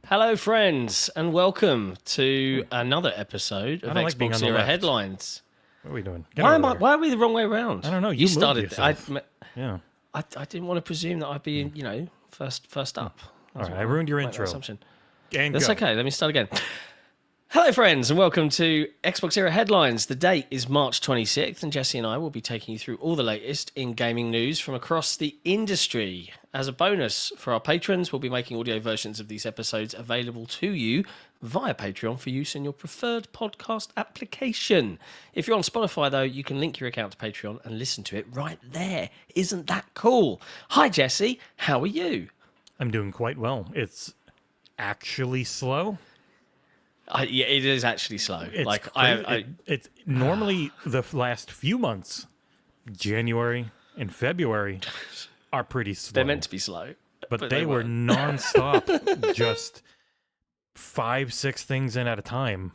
Hello, friends, and welcome to another episode of XboxEra Headlines. What are we doing? Why are we the wrong way around? I don't know. You started. I didn't want to presume that I'd be, first up. All right, I ruined your intro. Assumption. And That's go. okay. Let me start again. Hello, friends, and welcome to XboxEra Headlines. The date is March 26th, and Jesse and I will be taking you through all the latest in gaming news from across the industry. As a bonus for our patrons, we'll be making audio versions of these episodes available to you via Patreon for use in your preferred podcast application. If you're on Spotify, though, you can link your account to Patreon and listen to it right there. Isn't that cool? Hi, Jesse. How are you? I'm doing quite well. It's actually slow. Yeah, it is actually slow. It's normally the last few months, January and February, are pretty slow. They're meant to be slow, but they were nonstop, just 5-6 things in at a time.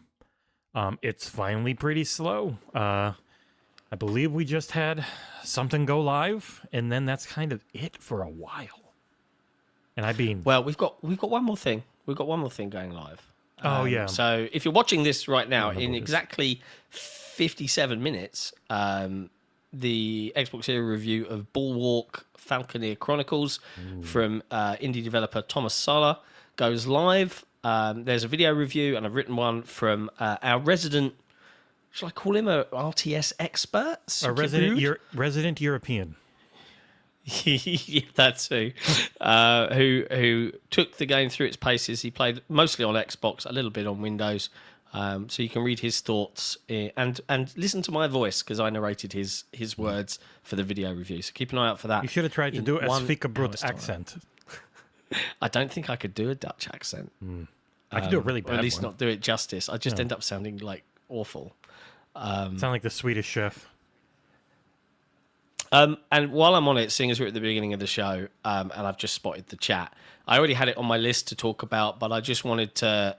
It's finally pretty slow. I believe we just had something go live, and then that's kind of it for a while. And we've got one more thing. We've got one more thing going live. Oh, yeah. So if you're watching this right now, in exactly 57 minutes, the XboxEra review of Bulwark Falconeer Chronicles from indie developer Thomas Sala goes live. There's a video review, and I've written one from our resident, shall I call him a RTS expert? A resident European. Yeah, that's who took the game through its paces. He played mostly on Xbox, a little bit on Windows, so you can read his thoughts and listen to my voice because I narrated his words for the video review. So keep an eye out for that. You should have tried to do a Svikabrut accent. I don't think I could do a Dutch accent. I can do a really or at bad least one. not do it justice. I just end up sounding like awful. Sound like the Swedish chef. And while I'm on it, seeing as we're at the beginning of the show, and I've just spotted the chat, I already had it on my list to talk about, but I just wanted to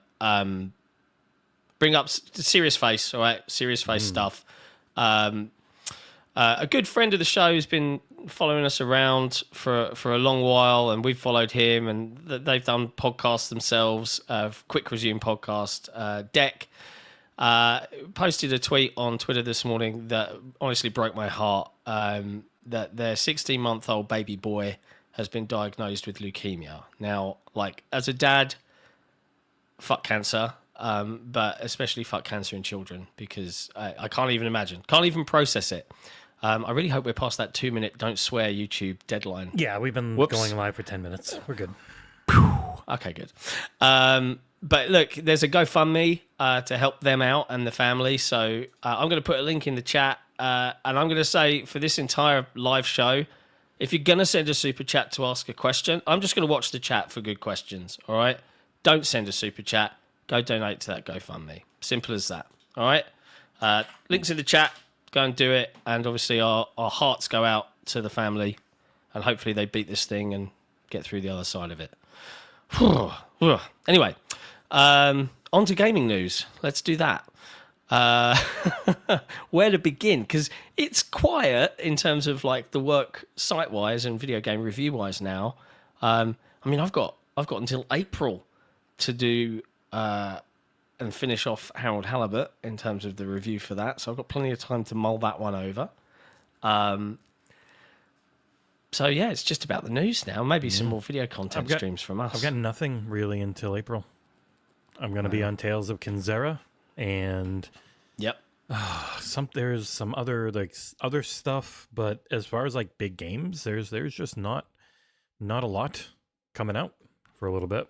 bring up serious face, all right? Serious face stuff. A good friend of the show has been following us around for a long while, and we've followed him, and they've done podcasts themselves, Quick Resume podcast, Deck. Posted a tweet on Twitter this morning that honestly broke my heart, that their 16-month-old baby boy has been diagnosed with leukemia. Now, like, as a dad, fuck cancer, but especially fuck cancer in children, because I can't even imagine, can't even process it. I really hope we're past that 2-minute don't swear YouTube deadline. Yeah, we've been going live for 10 minutes. We're good. Okay, good. But look, there's a GoFundMe to help them out and the family. So I'm going to put a link in the chat. And I'm going to say for this entire live show, if you're going to send a super chat to ask a question, I'm just going to watch the chat for good questions. All right? Don't send a super chat. Go donate to that GoFundMe. Simple as that. All right? Links in the chat. Go and do it. And obviously our hearts go out to the family. And hopefully they beat this thing and get through the other side of it. Anyway, on to gaming news. Let's do that. Where to begin? Because it's quiet in terms of like the work site-wise and video game review-wise now. I mean, I've got until April to do and finish off Harold Halibut in terms of the review for that. So I've got plenty of time to mull that one over. So yeah, it's just about the news now. Maybe some more video content streams from us. I've got nothing really until April. I'm going to be on Tales of Kinzera, and there's some other stuff, but as far as like big games, there's just not a lot coming out for a little bit.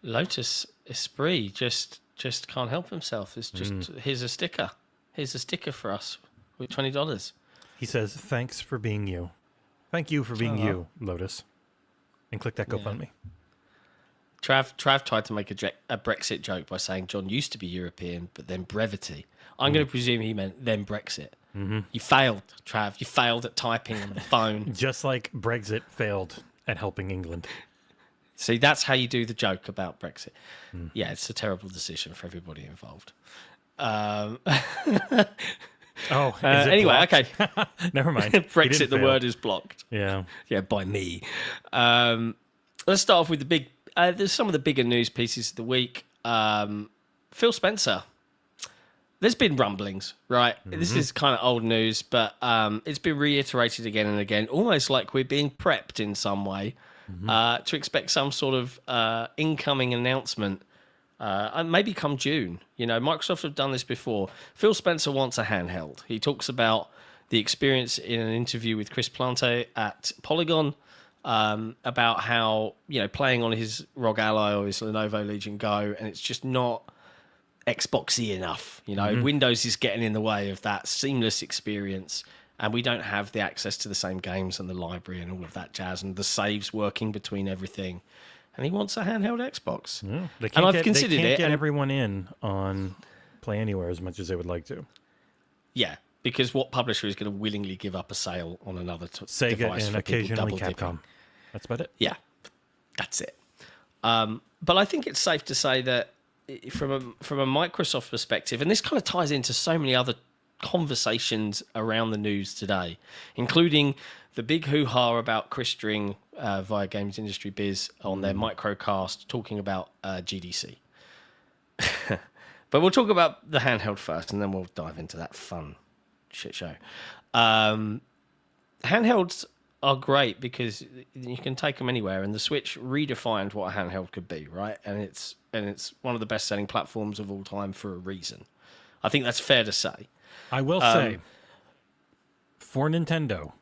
Lotus Esprit just can't help himself. It's just here's a sticker. Here's a sticker for us with $20. He says, "Thanks for being you. Thank you for being you, Lotus." And click that GoFundMe. Trav tried to make a Brexit joke by saying John used to be European, but then brevity. I'm going to presume he meant then Brexit. Mm-hmm. You failed, Trav. You failed at typing on the phone. Just like Brexit failed at helping England. See, that's how you do the joke about Brexit. Yeah, it's a terrible decision for everybody involved. Anyway, okay. Never mind. Brexit, the word is blocked. Yeah, by me. Let's start off with the big. There's some of the bigger news pieces of the week. Phil Spencer. There's been rumblings, right? This is kind of old news, but it's been reiterated again and again, almost like we're being prepped in some way to expect some sort of incoming announcement. Maybe come June. You know, Microsoft have done this before. Phil Spencer wants a handheld. He talks about the experience in an interview with Chris Plante at Polygon about how, you know, playing on his ROG Ally or his Lenovo Legion Go, and it's just not Xboxy enough. You know, Windows is getting in the way of that seamless experience, and we don't have the access to the same games and the library and all of that jazz and the saves working between everything. And he wants a handheld Xbox. Yeah, they can't get everyone in on Play Anywhere as much as they would like to. Yeah, because what publisher is going to willingly give up a sale on another Sega device and for occasionally people Capcom. That's about it. Yeah, that's it. But I think it's safe to say that from a Microsoft perspective, and this kind of ties into so many other conversations around the news today, including the big hoo-ha about Chris Dring via Games Industry Biz on their microcast talking about GDC. But we'll talk about the handheld first, and then we'll dive into that fun shit show. Handhelds are great because you can take them anywhere, and the Switch redefined what a handheld could be, right? And it's one of the best-selling platforms of all time for a reason. I think that's fair to say. I will say, for Nintendo,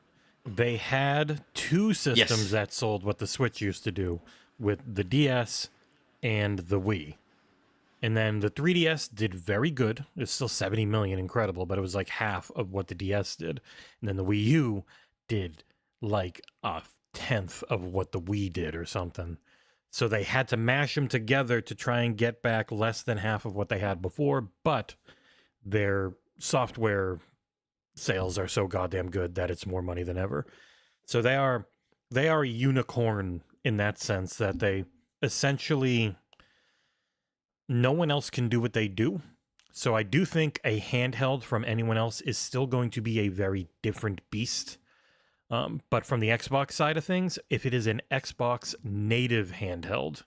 they had two systems that sold what the Switch used to do with the DS and the Wii. And then the 3DS did very good. It's still 70 million, incredible, but it was like half of what the DS did. And then the Wii U did like a tenth of what the Wii did or something. So they had to mash them together to try and get back less than half of what they had before, but their software sales are so goddamn good that it's more money than ever. So they are a unicorn in that sense, that they essentially, no one else can do what they do. So I do think a handheld from anyone else is still going to be a very different beast. But from the Xbox side of things, if it is an Xbox native handheld,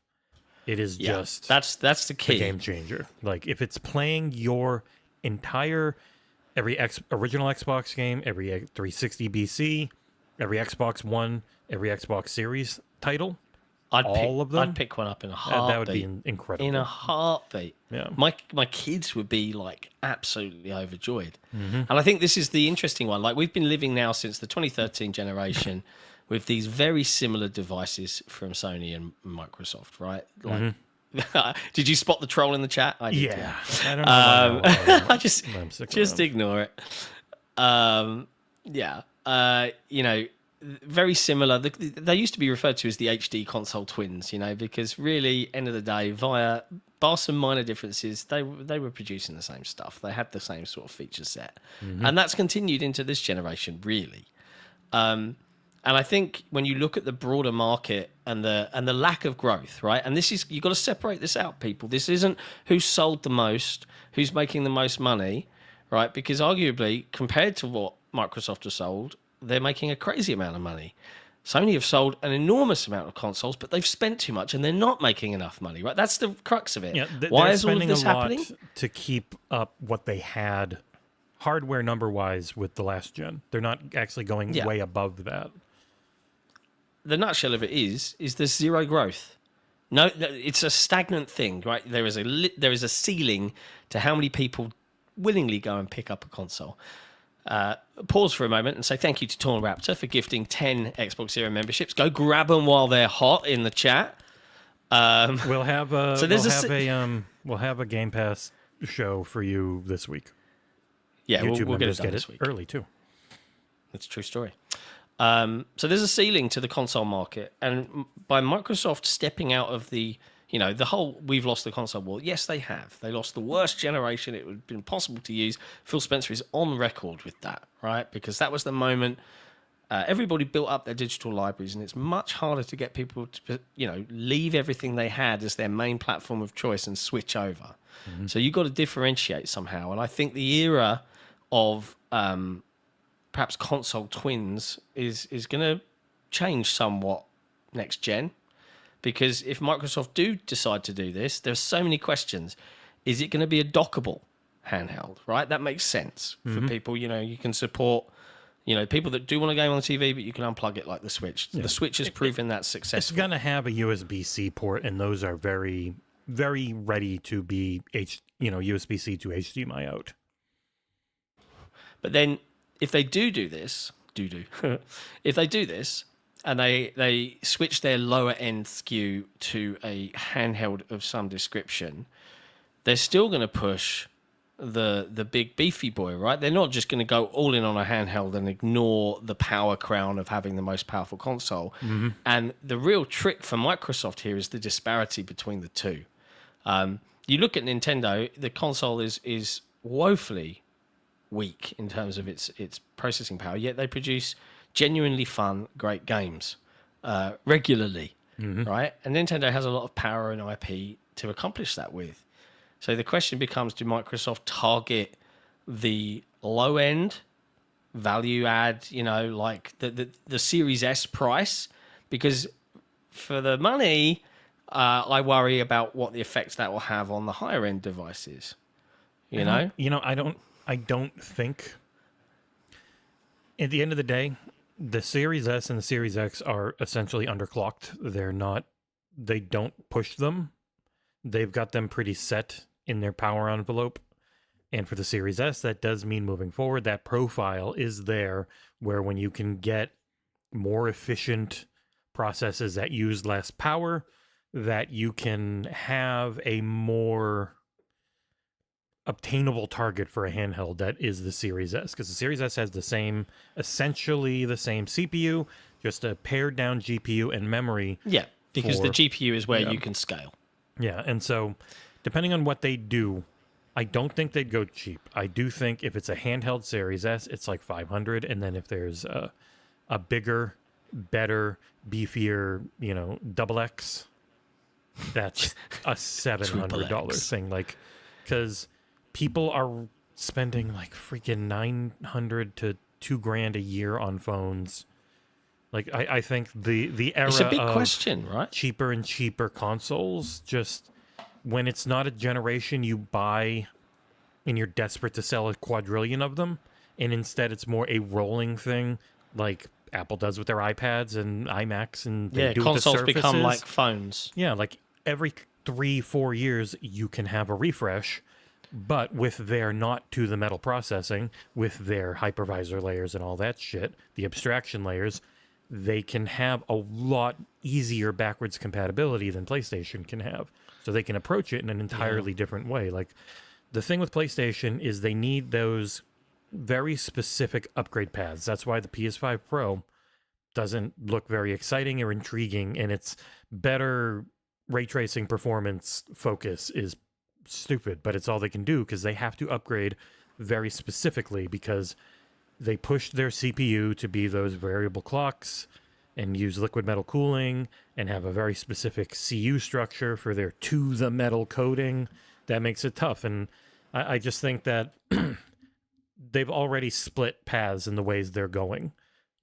it is just that's the key game changer. Like if it's playing your entire original Xbox game, every 360 BC, every Xbox One, every Xbox Series title, all of them, I'd pick one up in a heartbeat. that would be incredible. In a heartbeat. Yeah. My kids would be like absolutely overjoyed. And I think this is the interesting one. Like we've been living now since the 2013 generation with these very similar devices from Sony and Microsoft, right? Like, did you spot the troll in the chat? I did. Yeah. I don't know. I just ignore it. You know, very similar. They used to be referred to as the HD console twins, you know, because really, end of the day, bar some minor differences, they were producing the same stuff. They had the same sort of feature set, and that's continued into this generation, really. And I think when you look at the broader market and the lack of growth, right? And this is, you've got to separate this out, people. This isn't who's sold the most, who's making the most money, right? Because arguably, compared to what Microsoft has sold, they're making a crazy amount of money. Sony have sold an enormous amount of consoles, but they've spent too much and they're not making enough money, right? That's the crux of it. Yeah, why is all of this happening? To keep up what they had hardware number-wise with the last gen. They're not actually going way above that. The nutshell of it is there's zero growth. No, it's a stagnant thing, right? There is a ceiling to how many people willingly go and pick up a console. Pause for a moment and say thank you to Torn Raptor for gifting 10 XboxEra memberships. Go grab them while they're hot in the chat. We'll have a Game Pass show for you this week. Yeah, YouTube we'll get it members done get this it week. early too. That's a true story. So there's a ceiling to the console market, and by Microsoft stepping out of the whole we've lost the console war. Yes, they have. They lost the worst generation it would have been possible to use. Phil Spencer is on record with that, right? Because that was the moment everybody built up their digital libraries, and it's much harder to get people to, leave everything they had as their main platform of choice and switch over. So you've got to differentiate somehow. And I think the era of perhaps console twins is going to change somewhat next gen. Because if Microsoft do decide to do this, there's so many questions. Is it going to be a dockable handheld, right? That makes sense for people. You can support, people that do want to game on the TV, but you can unplug it like the Switch. Yeah. The Switch has proven that successful. It's going to have a USB-C port, and those are very, very ready to be USB-C to HDMI out. But then if they do this, if they do this, and they switch their lower end SKU to a handheld of some description, they're still going to push the big beefy boy, right? They're not just going to go all in on a handheld and ignore the power crown of having the most powerful console. And the real trick for Microsoft here is the disparity between the two. You look at Nintendo, the console is woefully weak in terms of its processing power, yet they produce genuinely fun, great games regularly, right? And Nintendo has a lot of power and IP to accomplish that with. So the question becomes, do Microsoft target the low end value add, like the Series S price? Because for the money, I worry about what the effects that will have on the higher end devices. I don't think, at the end of the day, the Series S and the Series X are essentially underclocked. They don't push them. They've got them pretty set in their power envelope. And for the Series S, that does mean moving forward, that profile is there where when you can get more efficient processes that use less power, that you can have a more obtainable target for a handheld that is the Series S, because the Series S has essentially the same CPU, just a pared down GPU and memory. Yeah. Because the for, GPU is where yeah. you can scale. Yeah, and so depending on what they do, I don't think they'd go cheap. I do think if it's a handheld Series S, it's like 500, and then if there's a bigger, better, beefier, double X, that's a $700 thing. Like, because people are spending like freaking 900 to $2,000 a year on phones. Like, I think the era It's a big of question, right? cheaper and cheaper consoles, just when it's not a generation you buy and you're desperate to sell a quadrillion of them, and instead it's more a rolling thing like Apple does with their iPads and iMacs, and they do with the consoles Surfaces. become like phones. Yeah, like every 3-4 years you can have a refresh, but with their not to the metal processing, with their hypervisor layers and all that shit, the abstraction layers, they can have a lot easier backwards compatibility than PlayStation can have. So they can approach it in an entirely different way. Like, the thing with PlayStation is they need those very specific upgrade paths. That's why the PS5 Pro doesn't look very exciting or intriguing, and its better ray tracing performance focus is stupid, but it's all they can do because they have to upgrade very specifically because they pushed their CPU to be those variable clocks and use liquid metal cooling and have a very specific CU structure for their to the metal coding. That makes it tough. And I just think that they've already split paths in the ways they're going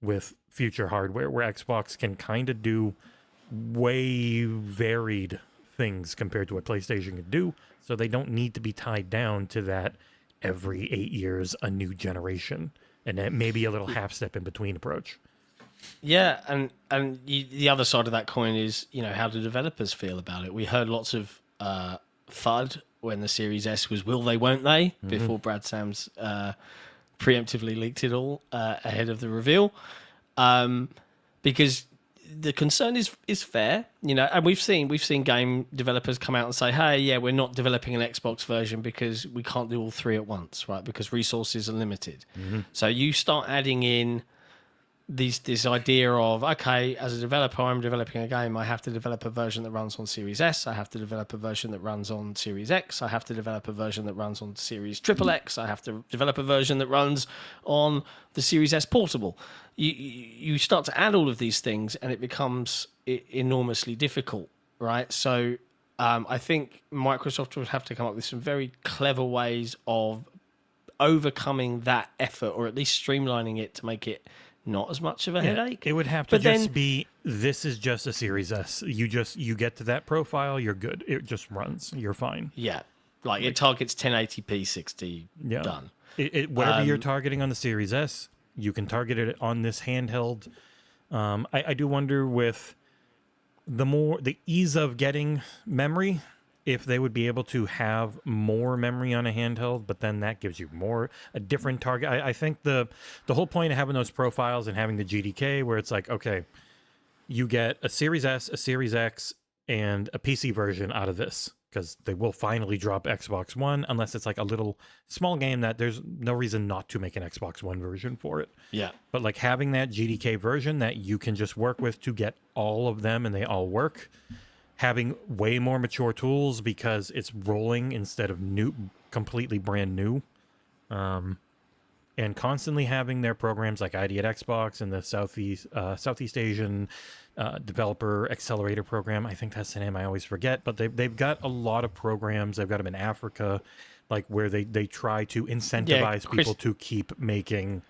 with future hardware, where Xbox can kind of do way varied things compared to what PlayStation can do. So they don't need to be tied down to that every 8 years, a new generation, and that maybe a little half step in between approach. Yeah, and the other side of that coin is, how do developers feel about it? We heard lots of FUD when the Series S was will they, won't they, before Brad Sams preemptively leaked it all ahead of the reveal. Because the concern is fair, and we've seen game developers come out and say, hey, yeah, we're not developing an Xbox version because we can't do all three at once, right? Because resources are limited. So you start adding in this idea of, okay, as a developer, I'm developing a game. I have to develop a version that runs on Series S. I have to develop a version that runs on Series X. I have to develop a version that runs on Series XXX. I have to develop a version that runs on the Series S Portable. You start to add all of these things, and it becomes enormously difficult, right? So I think Microsoft would have to come up with some very clever ways of overcoming that effort, or at least streamlining it to make it not as much of a headache. It would have to be, this is just a Series S. You get to that profile, you're good. It just runs. You're fine. Yeah. Like it targets 1080p 60, done. Whatever you're targeting on the Series S, you can target it on this handheld. I do wonder with the ease of getting memory, if they would be able to have more memory on a handheld, but then that gives you a different target. I think the whole point of having those profiles and having the GDK, where it's like, okay, you get a Series S, a Series X, and a PC version out of this, because they will finally drop Xbox One, unless it's like a little small game that there's no reason not to make an Xbox One version for it. Yeah. But like having that GDK version that you can just work with to get all of them and they all work, having way more mature tools because it's rolling instead of completely brand new, and constantly having their programs like ID at Xbox and the Southeast Asian Developer Accelerator Program. I think that's the name I always forget, but they've got a lot of programs. They've got them in Africa, like where they try to incentivize people to keep making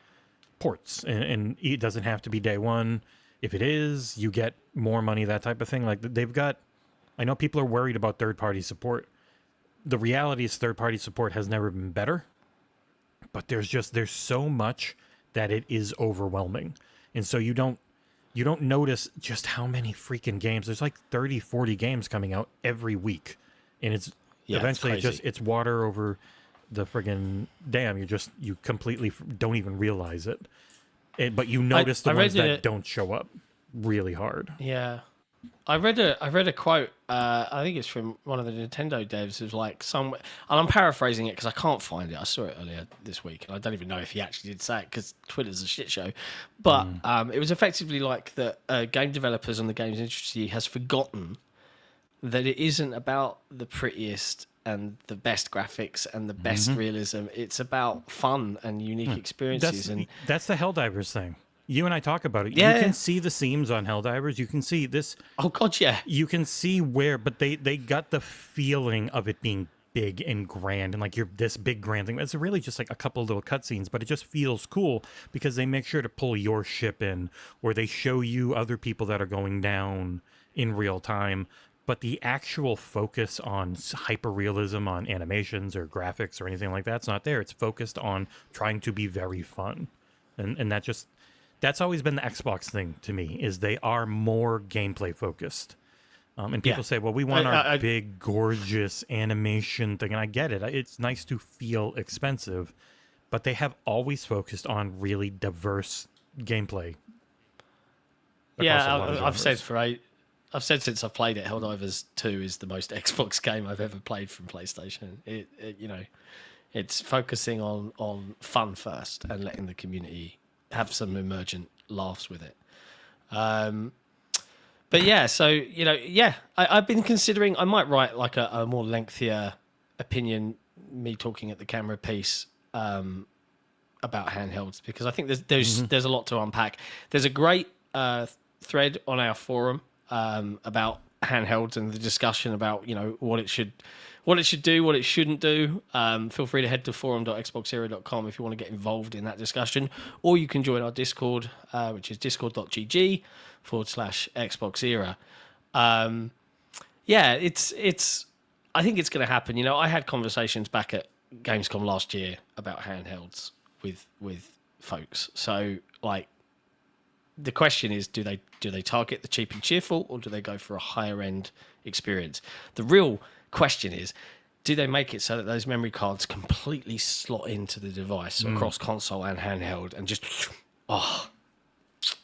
ports, and it doesn't have to be day one. If it is, you get more money, that type of thing. Like they've got, I know people are worried about third-party support. The reality is third-party support has never been better, but there's so much that it is overwhelming. And so you don't notice just how many freaking games. There's like 30, 40 games coming out every week. And it's eventually it's water over the friggin' dam. You completely don't even realize it. But you notice the ones that don't show up really hard. Yeah. I read a quote. I think it's from one of the Nintendo devs. It was like some, and I'm paraphrasing it because I can't find it. I saw it earlier this week, and I don't even know if he actually did say it because Twitter's a shit show. But it was effectively like that game developers and the games industry has forgotten that it isn't about the prettiest and the best graphics and the best realism. It's about fun and unique experiences. That's the Helldivers thing. You and I talk about it. Yeah. You can see the seams on Helldivers. You can see this. Oh God, yeah. You can see where, but they got the feeling of it being big and grand, and like you're this big grand thing. It's really just like a couple little cutscenes, but it just feels cool because they make sure to pull your ship in, or they show you other people that are going down in real time. But the actual focus on hyper-realism, on animations or graphics or anything like that's not there. It's focused on trying to be very fun, and that's always been the Xbox thing to me, is they are more gameplay focused. And people say, well, we want our big, gorgeous animation thing. And I get it. It's nice to feel expensive. But they have always focused on really diverse gameplay. Yeah, I've said since I've played it, Helldivers 2 is the most Xbox game I've ever played from PlayStation. It's focusing on fun first and letting the community have some emergent laughs with it. But yeah, so, I've been considering, I might write like a more lengthier opinion, me talking at the camera piece about handhelds, because I think there's a lot to unpack. There's a great thread on our forum about handhelds and the discussion about, what it should do, what it shouldn't do. Feel free to head to forum.xboxera.com if you want to get involved in that discussion, or you can join our Discord, which is discord.gg/XboxEra. It's I think it's going to happen. I had conversations back at Gamescom last year about handhelds with folks. So like, the question is, do they target the cheap and cheerful, or do they go for a higher end experience? The real question is, do they make it so that those memory cards completely slot into the device across console and handheld and just,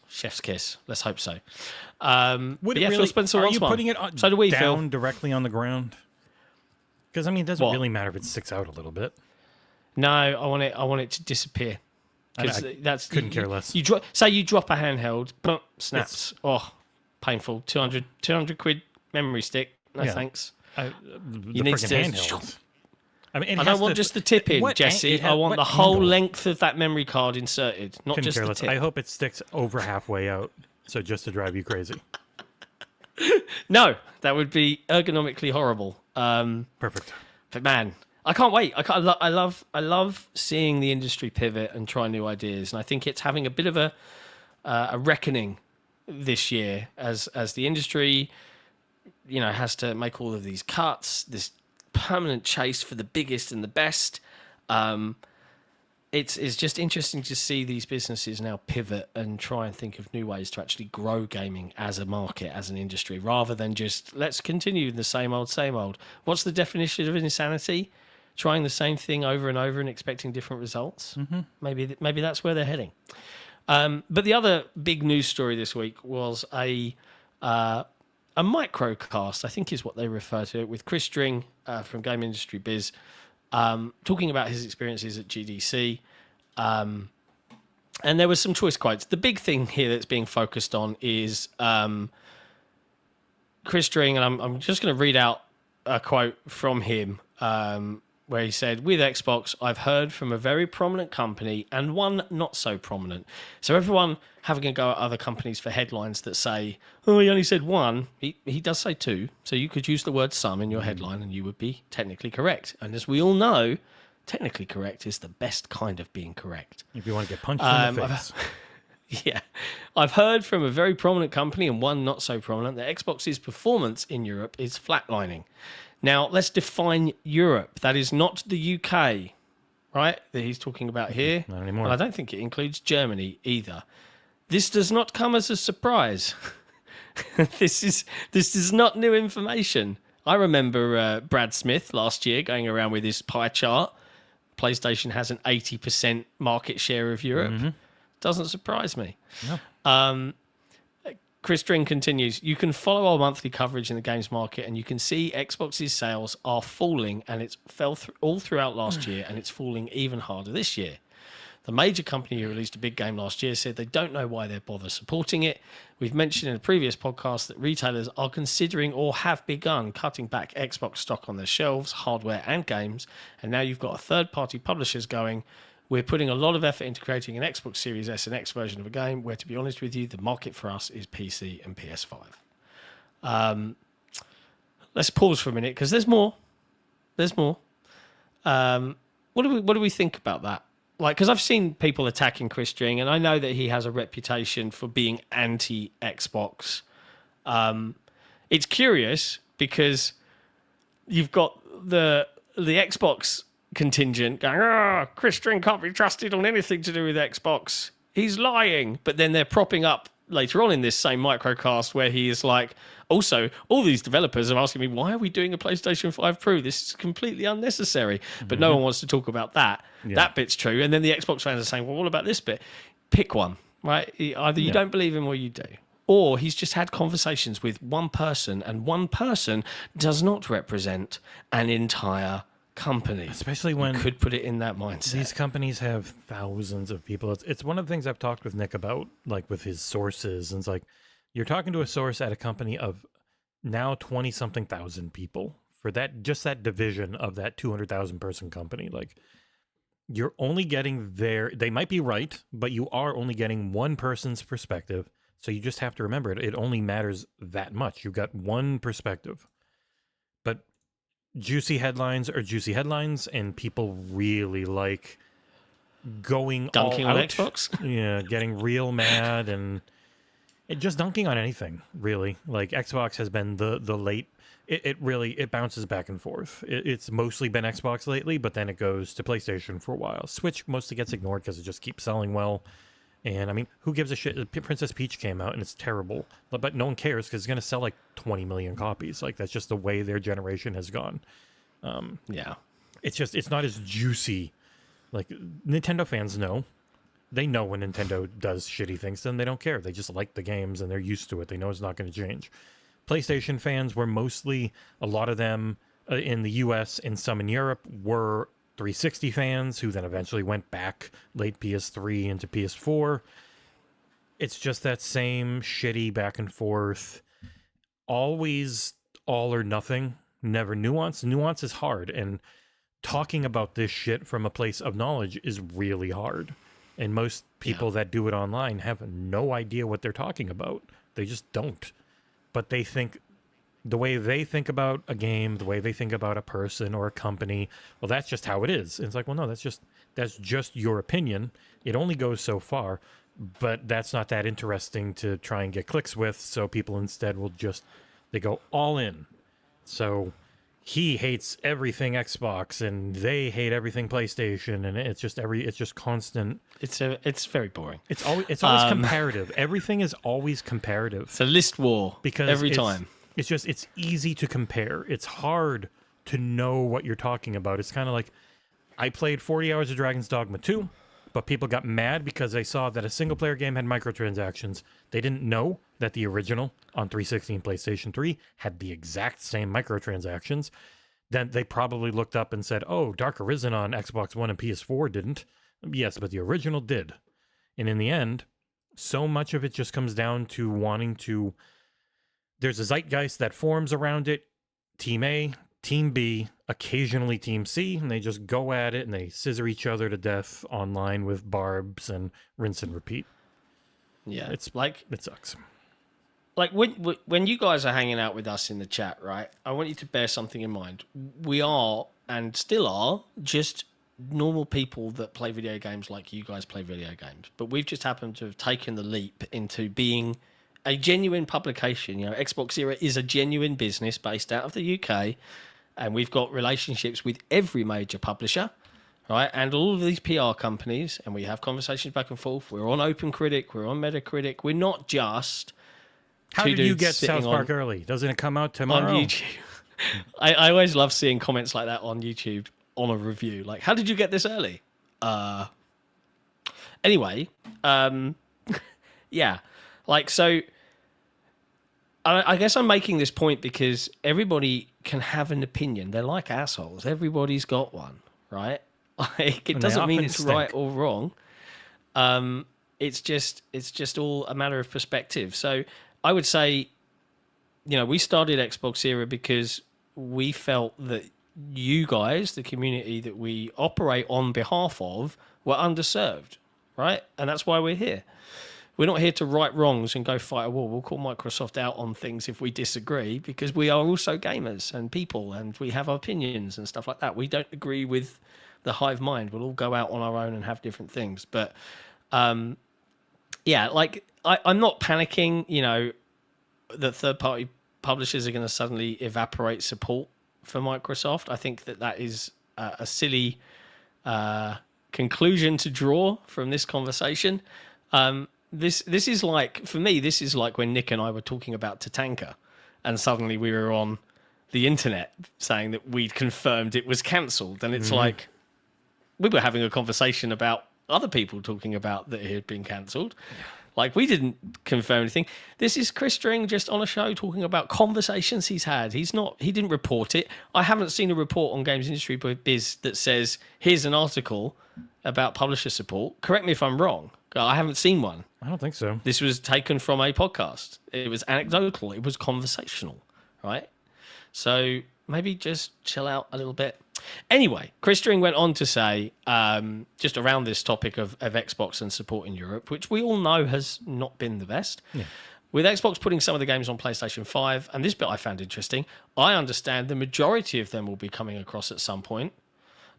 chef's kiss? Let's hope so. Phil Spencer wants one. Putting it so do we, down Phil. directly on the ground? Because, it doesn't really matter if it sticks out a little bit. No, I want it to disappear. Because that's couldn't care less. You drop a handheld, snaps. Painful. 200 quid memory stick. No thanks. You need to handheld. I don't want just the tip in, Jesse. I want the whole length of that memory card inserted, not just the tip. I hope it sticks over halfway out, so just to drive you crazy. No, that would be ergonomically horrible. Perfect. But man, I can't wait. I love seeing the industry pivot and try new ideas, and I think it's having a bit of a reckoning this year as the industry, has to make all of these cuts, this permanent chase for the biggest and the best. It's just interesting to see these businesses now pivot and try and think of new ways to actually grow gaming as a market, as an industry, rather than just let's continue the same old, same old. What's the definition of insanity? Trying the same thing over and over and expecting different results. Maybe that's where they're heading. But the other big news story this week was a microcast, I think is what they refer to it, with Chris Dring from Game Industry Biz, talking about his experiences at GDC. And there was some choice quotes. The big thing here that's being focused on is Chris Dring, and I'm just going to read out a quote from him, where he said, with Xbox, I've heard from a very prominent company and one not so prominent. So everyone having a go at other companies for headlines that say, oh, he only said one. He does say two. So you could use the word some in your headline and you would be technically correct. And as we all know, technically correct is the best kind of being correct. If you want to get punched in the face. Yeah. I've heard from a very prominent company and one not so prominent that Xbox's performance in Europe is flatlining. Now, let's define Europe. That is not the UK, right, that he's talking about here. Not anymore. And I don't think it includes Germany either. This does not come as a surprise. This is not new information. I remember Brad Smith last year going around with his pie chart. PlayStation has an 80% market share of Europe. Doesn't surprise me. No. Chris Dring continues, you can follow our monthly coverage in the games market and you can see Xbox's sales are falling, and it's fell all throughout last year, and it's falling even harder this year. The major company who released a big game last year said they don't know why they're bother supporting it. We've mentioned in a previous podcast that retailers are considering or have begun cutting back Xbox stock on their shelves, hardware and games, and now you've got a third-party publishers going, we're putting a lot of effort into creating an Xbox Series S and X version of a game where, to be honest with you, the market for us is PC and PS5. Let's pause for a minute because there's more. There's more. What do we think about that? Like, because I've seen people attacking Chris Dring, and I know that he has a reputation for being anti-Xbox. It's curious because you've got the Xbox contingent going, Chris Dring can't be trusted on anything to do with Xbox. He's lying. But then they're propping up later on in this same microcast where he is like, also, all these developers are asking me, why are we doing a PlayStation 5 Pro? This is completely unnecessary. But no one wants to talk about that. Yeah. That bit's true. And then the Xbox fans are saying, well, what about this bit? Pick one, right? Either you don't believe him or you do. Or he's just had conversations with one person, and one person does not represent an entire company. Especially when you could put it in that mindset. These companies have thousands of people. It's one of the things I've talked with Nick about, like with his sources. And it's like, you're talking to a source at a company of now 20-something thousand people for that, just that division of that 200,000 person company. Like, you're only getting they might be right, but you are only getting one person's perspective. So you just have to remember it only matters that much. You've got one perspective. But juicy headlines are juicy headlines, and people really like going dunking all on out. Xbox. Yeah, getting real mad and just dunking on anything, really. Like, Xbox has been the late. It really bounces back and forth. It's mostly been Xbox lately, but then it goes to PlayStation for a while. Switch mostly gets ignored because it just keeps selling well. And I mean, who gives a shit? Princess Peach came out and it's terrible, but no one cares because it's going to sell like 20 million copies. Like, that's just the way their generation has gone. Yeah. It's not as juicy. Like, Nintendo fans know. They know when Nintendo does shitty things, then they don't care. They just like the games and they're used to it. They know it's not going to change. PlayStation fans were mostly, a lot of them in the US and some in Europe were 360 fans who then eventually went back late PS3 into PS4. It's just that same shitty back and forth, always all or nothing, never nuance. Nuance is hard, and talking about this shit from a place of knowledge is really hard. And most people that do it online have no idea what they're talking about. They just don't. But they think the way they think about a game, the way they think about a person or a company, well, that's just how it is. And it's like, well, no, that's just your opinion. It only goes so far, but that's not that interesting to try and get clicks with. So people instead they go all in. So he hates everything Xbox and they hate everything PlayStation, and it's just constant. It's very boring. It's always comparative. Everything is always comparative. It's a list war because every time. It's easy to compare. It's hard to know what you're talking about. It's kind of like, I played 40 hours of Dragon's Dogma 2, but people got mad because they saw that a single-player game had microtransactions. They didn't know that the original on 360 and PlayStation 3 had the exact same microtransactions. Then they probably looked up and said, oh, Dark Arisen on Xbox One and PS4 didn't. Yes, but the original did. And in the end, so much of it just comes down to wanting to... There's a zeitgeist that forms around it. Team A, Team B, occasionally Team C, and they just go at it and they scissor each other to death online with barbs and rinse and repeat. Yeah, it sucks. Like, when you guys are hanging out with us in the chat, right? I want you to bear something in mind. We are, and still are, just normal people that play video games like you guys play video games. But we've just happened to have taken the leap into being a genuine publication. You know, XboxEra is a genuine business based out of the UK, and we've got relationships with every major publisher, right? And all of these PR companies, and we have conversations back and forth. We're on OpenCritic, we're on Metacritic. We're not just... How did you get South Park early? Doesn't it come out tomorrow? On YouTube. I always love seeing comments like that on YouTube on a review. Like, how did you get this early? Anyway, yeah. Like, so I guess I'm making this point because everybody can have an opinion. They're like assholes. Everybody's got one, right? Like, it And they doesn't mean often it's stink. right or wrong. It's just all a matter of perspective. So I would say, we started XboxEra because we felt that you guys, the community that we operate on behalf of, were underserved, right? And that's why we're here. We're not here to right wrongs and go fight a war. We'll call Microsoft out on things if we disagree, because we are also gamers and people, and we have opinions and stuff like that. We don't agree with the hive mind. We'll all go out on our own and have different things. But yeah, like I'm not panicking, that third-party publishers are going to suddenly evaporate support for Microsoft. I think that is a silly conclusion to draw from this conversation. This is like, for me, this is like when Nick and I were talking about Tatanka, and suddenly we were on the internet saying that we'd confirmed it was cancelled, and it's like we were having a conversation about other people talking about that it had been cancelled. Like, we didn't confirm anything. This is Chris Dring just on a show talking about conversations he's had. He didn't report it. I haven't seen a report on Games Industry Biz that says, here's an article about publisher support. Correct me if I'm wrong. I haven't seen one. I don't think so. This was taken from a podcast. It was anecdotal. It was conversational, right? So maybe just chill out a little bit. Anyway, Chris Dring went on to say, just around this topic of Xbox and support in Europe, which we all know has not been the best. Yeah. With Xbox putting some of the games on PlayStation 5, and this bit I found interesting, I understand the majority of them will be coming across at some point,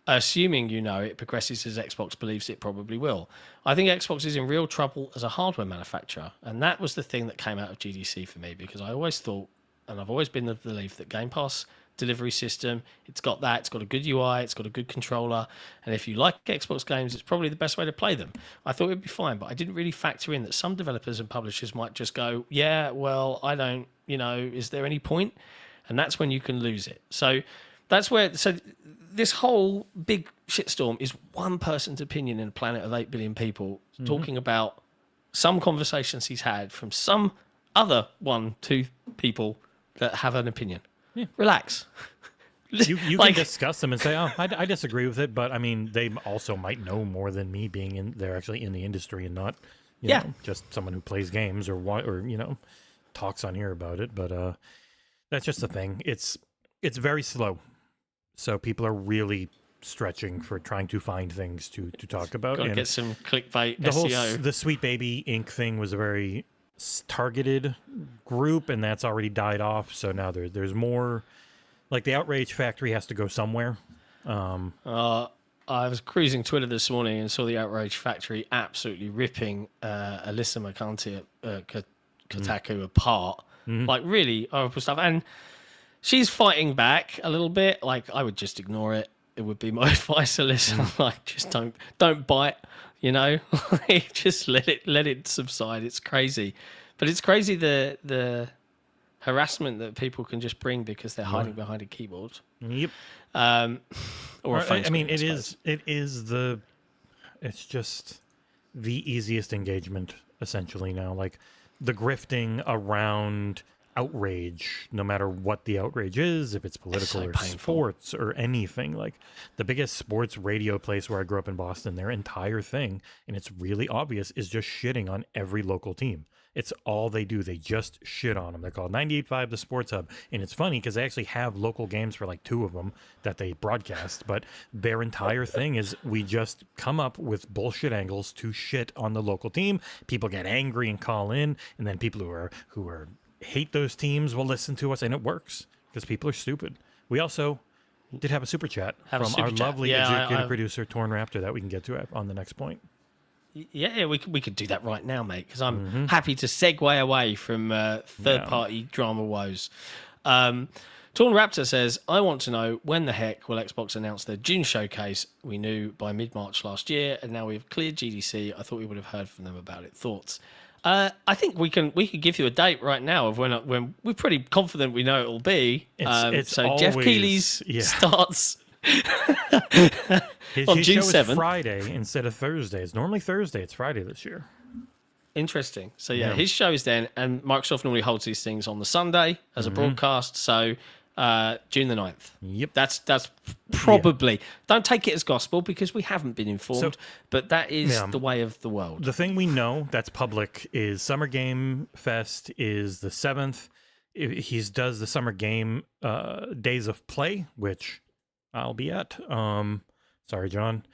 assuming, it progresses as Xbox believes it probably will. I think Xbox is in real trouble as a hardware manufacturer, and that was the thing that came out of GDC for me, because I always thought, and I've always been of the belief that Game Pass delivery system, it's got a good UI, it's got a good controller, and if you like Xbox games, it's probably the best way to play them. I thought it'd be fine, but I didn't really factor in that some developers and publishers might just go, yeah, well, I don't, is there any point? And that's when you can lose it. So that's where, so this whole big shitstorm is one person's opinion in a planet of 8 billion people talking about some conversations he's had from some other 2 people that have an opinion. Yeah. Relax. You can discuss them and say, oh, I disagree with it, but I mean, they also might know more than me, being they're actually in the industry and not, you know, just someone who plays games or talks on here about it. But that's just the thing. It's very slow, so people are really stretching for trying to find things to talk about. Gotta get some clickbait the SEO. The Sweet Baby Inc. thing was a very targeted group, and that's already died off. So now there's more. Like, the Outrage Factory has to go somewhere. I was cruising Twitter this morning and saw the Outrage Factory absolutely ripping Alyssa McCarthy at Kotaku apart. Like, really horrible stuff. And she's fighting back a little bit. Like, I would just ignore it. It would be my advice, Alyssa. Like, just don't bite, Like, just let it subside. It's crazy. But it's crazy the harassment that people can just bring because they're hiding behind a keyboard. Yep. Or a phone screen, it's just the easiest engagement essentially now. Like, the grifting around outrage, no matter what the outrage is, if it's political or sports or anything. Like, the biggest sports radio place where I grew up in Boston, their entire thing, and it's really obvious, is just shitting on every local team. It's all they do. They just shit on them. They're called 98.5 The Sports Hub. And it's funny because they actually have local games for like 2 of them that they broadcast. But their entire thing is we just come up with bullshit angles to shit on the local team. People get angry and call in. And then people who hate those teams will listen to us. And it works because people are stupid. We also did have a super chat from our lovely executive producer, Torn Raptor, that we can get to on the next point. Yeah, we could do that right now, mate, because I'm happy to segue away from third-party drama woes. Torn Raptor says, I want to know when the heck will Xbox announce their June showcase? We knew by mid-March last year, and now we've cleared GDC. I thought we would have heard from them about it. Thoughts? I think we could give you a date right now of when we're pretty confident we know it'll be. It's so always, Jeff Keighley's starts his on June show 7th. Is Friday instead of Thursday. It's normally Thursday. It's Friday this year. Interesting. So his show is then, and Microsoft normally holds these things on the Sunday as a broadcast. So June the 9th. Yep. That's probably, don't take it as gospel because we haven't been informed, but that is the way of the world. The thing we know that's public is Summer Game Fest is the 7th. He does the Summer Game Days of Play, which I'll be at. Sorry, John.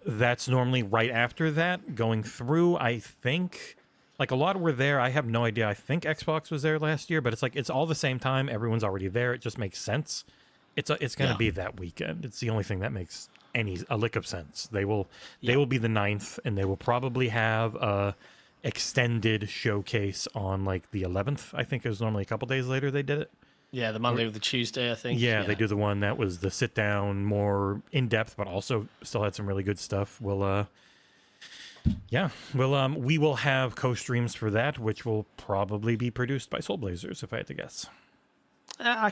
That's normally right after that. Going through, I think, like a lot were there. I have no idea. I think Xbox was there last year, but it's like it's all the same time. Everyone's already there. It just makes sense. It's going to be that weekend. It's the only thing that makes a lick of sense. They will be the 9th, and they will probably have a extended showcase on like the 11th. I think it was normally a couple days later they did it. Yeah, the Monday or the Tuesday, I think. Yeah, they do the one that was the sit down, more in depth, but also still had some really good stuff. We will have co-streams for that, which will probably be produced by Soul Blazers, if I had to guess. I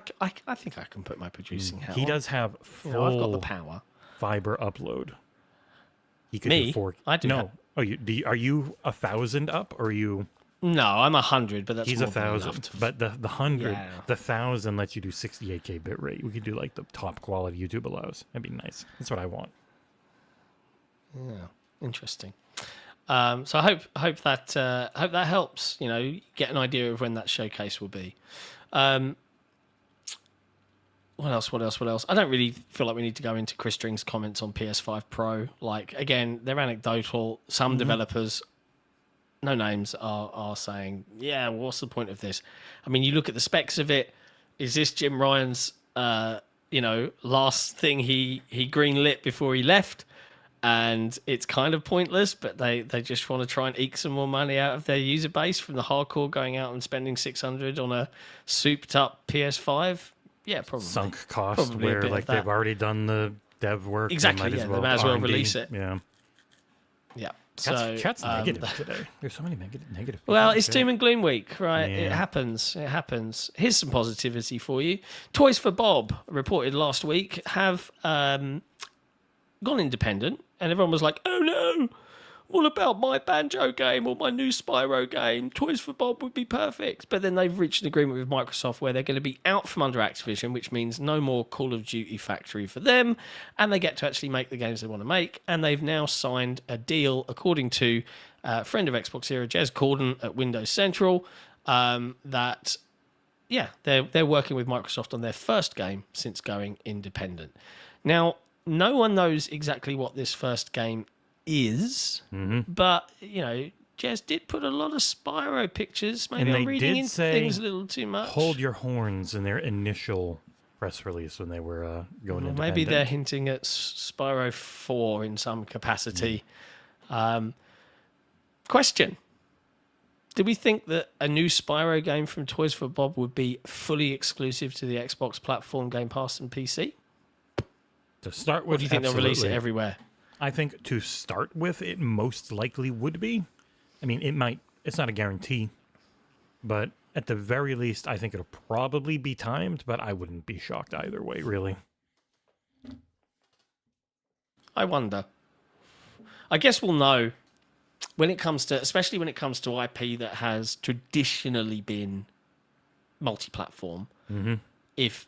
think I can put my producing hat on. He does have full I've got the power. fiber upload. He could Me? do 4. I do. No. Oh, are you 1,000 up, or are you? No, I'm 100, but that's He's more 1,000. But the 100, Yeah. the 1,000 lets you do 68K bitrate. We could do like the top quality YouTube allows. That'd be nice. That's what I want. Yeah, interesting. So I hope that helps. You know, get an idea of when that showcase will be. What else? I don't really feel like we need to go into Chris Dring's comments on PS5 Pro. Like, again, they're anecdotal. Some developers, no names, are saying, yeah, what's the point of this? I mean, you look at the specs of it. Is this Jim Ryan's, last thing he greenlit before he left? And it's kind of pointless, but they just want to try and eke some more money out of their user base from the hardcore going out and spending $600 on a souped-up PS5. Yeah, probably. Sunk cost Probably where like they've already done the dev work. Exactly, they might as well R&D. release it. Yeah. Yeah. Chat's negative today. There's so many negative. Well, it's doom and gloom week, right? Yeah. It happens. Here's some positivity for you. Toys for Bob, reported last week, have gone independent, and everyone was like, oh no, what about my Banjo game or my new Spyro game? Toys for Bob would be perfect. But then they've reached an agreement with Microsoft where they're going to be out from under Activision, which means no more Call of Duty factory for them, and they get to actually make the games they want to make. And they've now signed a deal, according to a friend of XboxEra, Jez Corden at Windows Central, that they're working with Microsoft on their first game since going independent. Now, no one knows exactly what this first game is, but, Jez did put a lot of Spyro pictures. Maybe I'm reading into things a little too much. Hold your horns in their initial press release when they were going independent. Maybe they're hinting at Spyro 4 in some capacity. Question. Do we think that a new Spyro game from Toys for Bob would be fully exclusive to the Xbox platform, Game Pass, and PC? To start with, or do you think they'll release it absolutely. everywhere? I think to start with, it most likely would be. I mean, it's not a guarantee, but at the very least, I think it'll probably be timed, but I wouldn't be shocked either way, really. I wonder. I guess we'll know especially when it comes to IP that has traditionally been multi-platform, if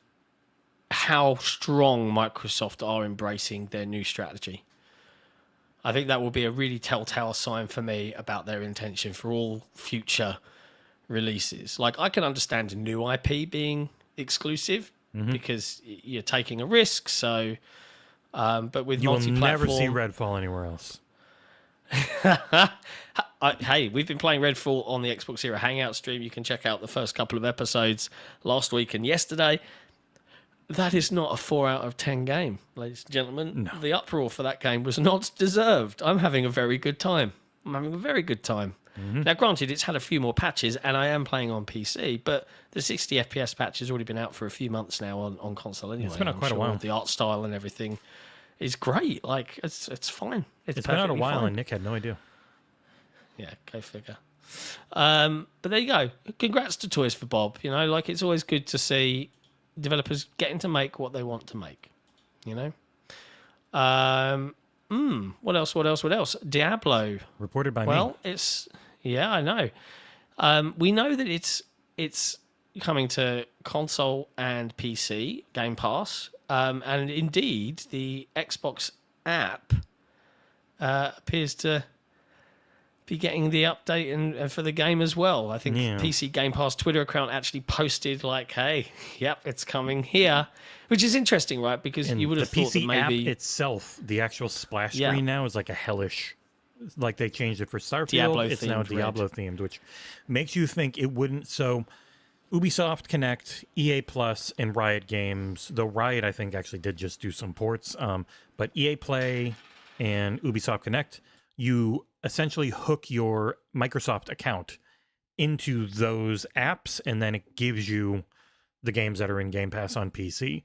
how strong Microsoft are embracing their new strategy. I think that will be a really telltale sign for me about their intention for all future releases. Like, I can understand a new IP being exclusive because you're taking a risk. So, but with you will multi-platform, never see Redfall anywhere else. Hey, we've been playing Redfall on the XboxEra Hangout stream. You can check out the first couple of episodes last week and yesterday. That is not a 4 out of 10 game, ladies and gentlemen. No. The uproar for that game was not deserved. I'm having a very good time. Now, granted, it's had a few more patches, and I am playing on PC, but the 60 FPS patch has already been out for a few months now on console anyway. It's been out quite a while. The art style and everything is great. Like, it's fine. It's been out a while, fine. and Nick had no idea. Yeah, go figure. But there you go. Congrats to Toys for Bob. Like, it's always good to see developers getting to make what they want to make. What else? Diablo. Reported by me. Well, it's Yeah, I know. We know that it's coming to console and PC, Game Pass, and indeed the Xbox app appears to be getting the update and for the game as well. I think Yeah. PC Game Pass Twitter account actually posted like, "Hey, yep, it's coming here," which is interesting, right? Because And you would the have thought that PC maybe app itself, the actual splash Yeah. screen now is like a hellish. Like they changed it for Starfield. Diablo It's now themed Diablo themed, which makes you think it wouldn't. So Ubisoft Connect, EA Plus, and Riot Games. Though Riot, I think, actually did just do some ports. But EA Play and Ubisoft Connect, you essentially hook your Microsoft account into those apps, and then it gives you the games that are in Game Pass on PC.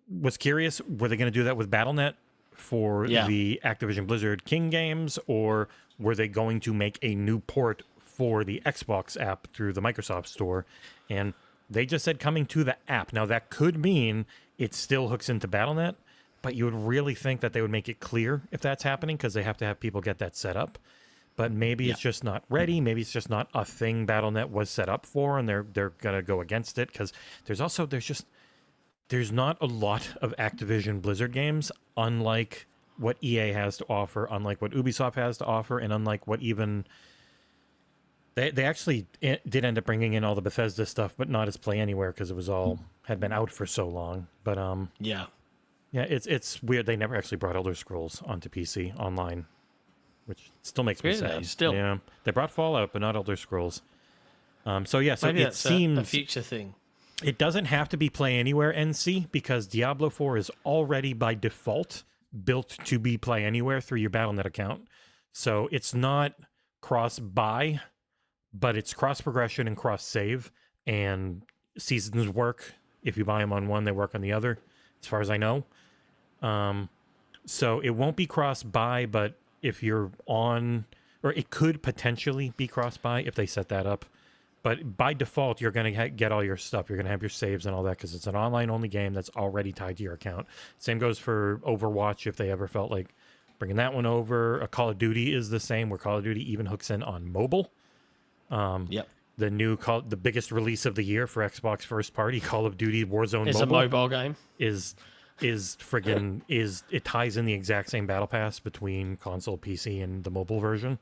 Was curious, were they going to do that with BattleNet for the Activision Blizzard King games, or were they going to make a new port for the Xbox app through the Microsoft Store? And they just said coming to the app. Now, that could mean it still hooks into BattleNet, but you would really think that they would make it clear if that's happening, because they have to have people get that set up. But maybe it's just not ready. Maybe it's just not a thing BattleNet was set up for, and they're going to go against it, because there's not a lot of Activision Blizzard games, unlike what EA has to offer, unlike what Ubisoft has to offer, and unlike what even... They actually did end up bringing in all the Bethesda stuff, but not as Play Anywhere, because it was all had been out for so long. But yeah, it's weird they never actually brought Elder Scrolls onto PC online, which still makes me sad. Still, yeah, they brought Fallout, but not Elder Scrolls. So maybe it seems a future thing. It doesn't have to be Play Anywhere NC, because Diablo 4 is already by default built to be Play Anywhere through your Battle.net account. So it's not cross-buy, but it's cross-progression and cross-save, and seasons work. If you buy them on one, they work on the other, as far as I know. So it won't be cross-buy, but if you're on... Or it could potentially be cross-buy if they set that up. But by default, you're going to get all your stuff. You're going to have your saves and all that, because it's an online-only game that's already tied to your account. Same goes for Overwatch, if they ever felt like bringing that one over. A Call of Duty is the same, where Call of Duty even hooks in on mobile. The biggest release of the year for Xbox first party, Call of Duty Warzone It's mobile, a mobile game. is it ties in the exact same battle pass between console, PC, and the mobile version.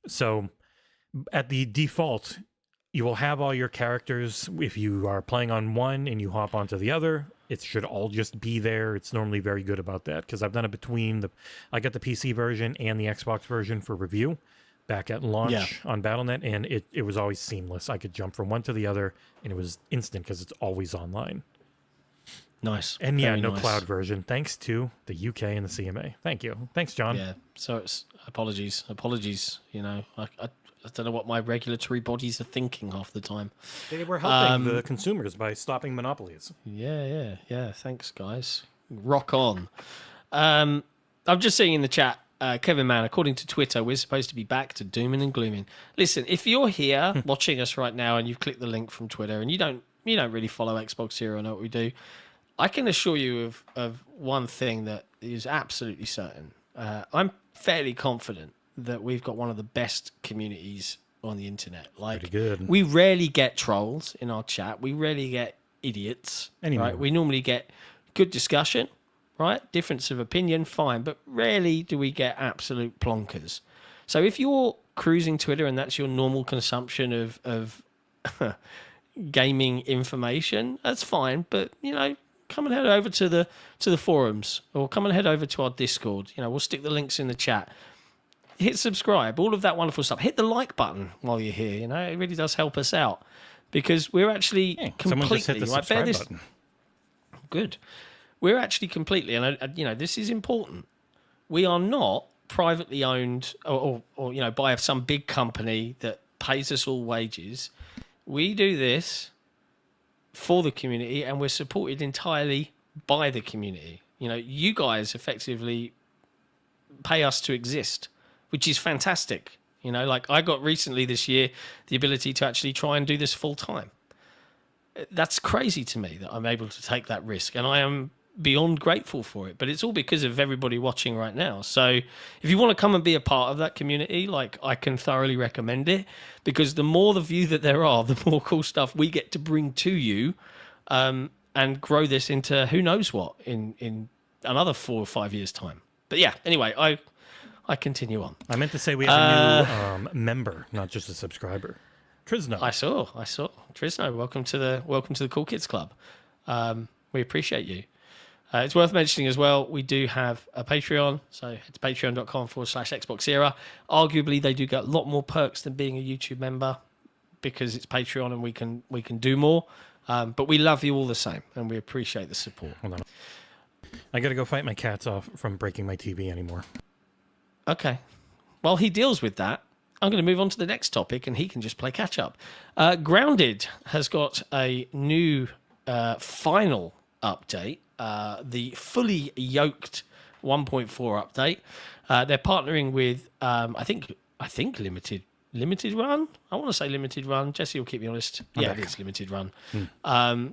So at the default, you will have all your characters. If you are playing on one and you hop onto the other, it should all just be there. It's normally very good about that, because I've done it I got the PC version and the Xbox version for review back at launch on Battle.net, and it was always seamless. I could jump from one to the other, and it was instant, because it's always online. Nice. And Very no nice. cloud version, thanks to the UK and the CMA. Thank you. Thanks, John. Yeah. So it's apologies. You know, I don't know what my regulatory bodies are thinking half the time. They were helping the consumers by stopping monopolies. Yeah. Thanks, guys. Rock on. I'm just seeing in the chat, Kevin Mann, according to Twitter, we're supposed to be back to dooming and glooming. Listen, if you're here watching us right now and you've clicked the link from Twitter and you don't really follow XboxEra or know what we do, I can assure you of one thing that is absolutely certain. I'm fairly confident that we've got one of the best communities on the internet. Like, pretty good. We rarely get trolls in our chat. We rarely get idiots. Anymore. Right? We normally get good discussion, right? Difference of opinion, fine. But rarely do we get absolute plonkers. So if you're cruising Twitter and that's your normal consumption of gaming information, that's fine. But, come and head over to the forums, or come and head over to our Discord. We'll stick the links in the chat. Hit subscribe, all of that wonderful stuff. Hit the like button while you're here. It really does help us out, because we're actually completely. Someone just hit the subscribe button. Good. We're actually completely, and this is important. We are not privately owned or by some big company that pays us all wages. We do this for the community, and we're supported entirely by the community. You guys effectively pay us to exist, which is fantastic. Like I got recently this year the ability to actually try and do this full time. That's crazy to me that I'm able to take that risk, and I am beyond grateful for it. But it's all because of everybody watching right now. So if you want to come and be a part of that community, like, I can thoroughly recommend it, because the more the view that there are, the more cool stuff we get to bring to you, and grow this into who knows what in another 4 or 5 years' time. But yeah, anyway, I continue on. I meant to say we have a new member, not just a subscriber. Trisno. I saw. Trisno, welcome to the Cool Kids Club. We appreciate you. It's worth mentioning as well, we do have a Patreon, so head to patreon.com/XboxEra. Arguably, they do get a lot more perks than being a YouTube member, because it's Patreon and we can do more. But we love you all the same, and we appreciate the support. Hold on. I got to go fight my cats off from breaking my TV anymore. Okay. While he deals with that, I'm going to move on to the next topic, and he can just play catch up. Grounded has got a new final update, the fully yoked 1.4 update. They're partnering with I think limited run. I want to say limited run. Jesse will keep me honest. Yeah, it is limited run.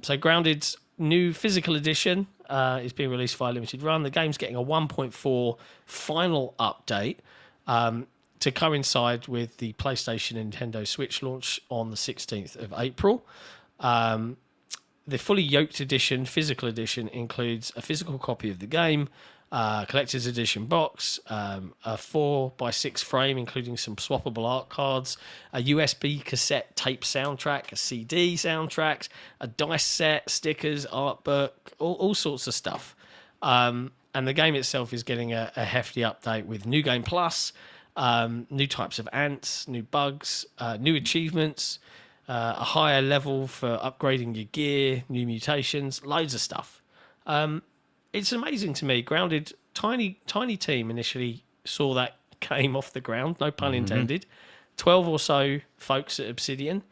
So Grounded's new physical edition is being released via limited run. The game's getting a 1.4 final update to coincide with the PlayStation and Nintendo Switch launch on the 16th of April. The fully yoked edition, physical edition, includes a physical copy of the game, collector's edition box, a 4x6 frame, including some swappable art cards, a USB cassette tape soundtrack, a CD soundtracks, a dice set, stickers, art book, all sorts of stuff. And the game itself is getting a hefty update with New Game Plus, new types of ants, new bugs, new achievements, a higher level for upgrading your gear, new mutations, loads of stuff. It's amazing to me. Grounded, tiny team initially saw that game off the ground, no pun intended. 12 or so folks at Obsidian.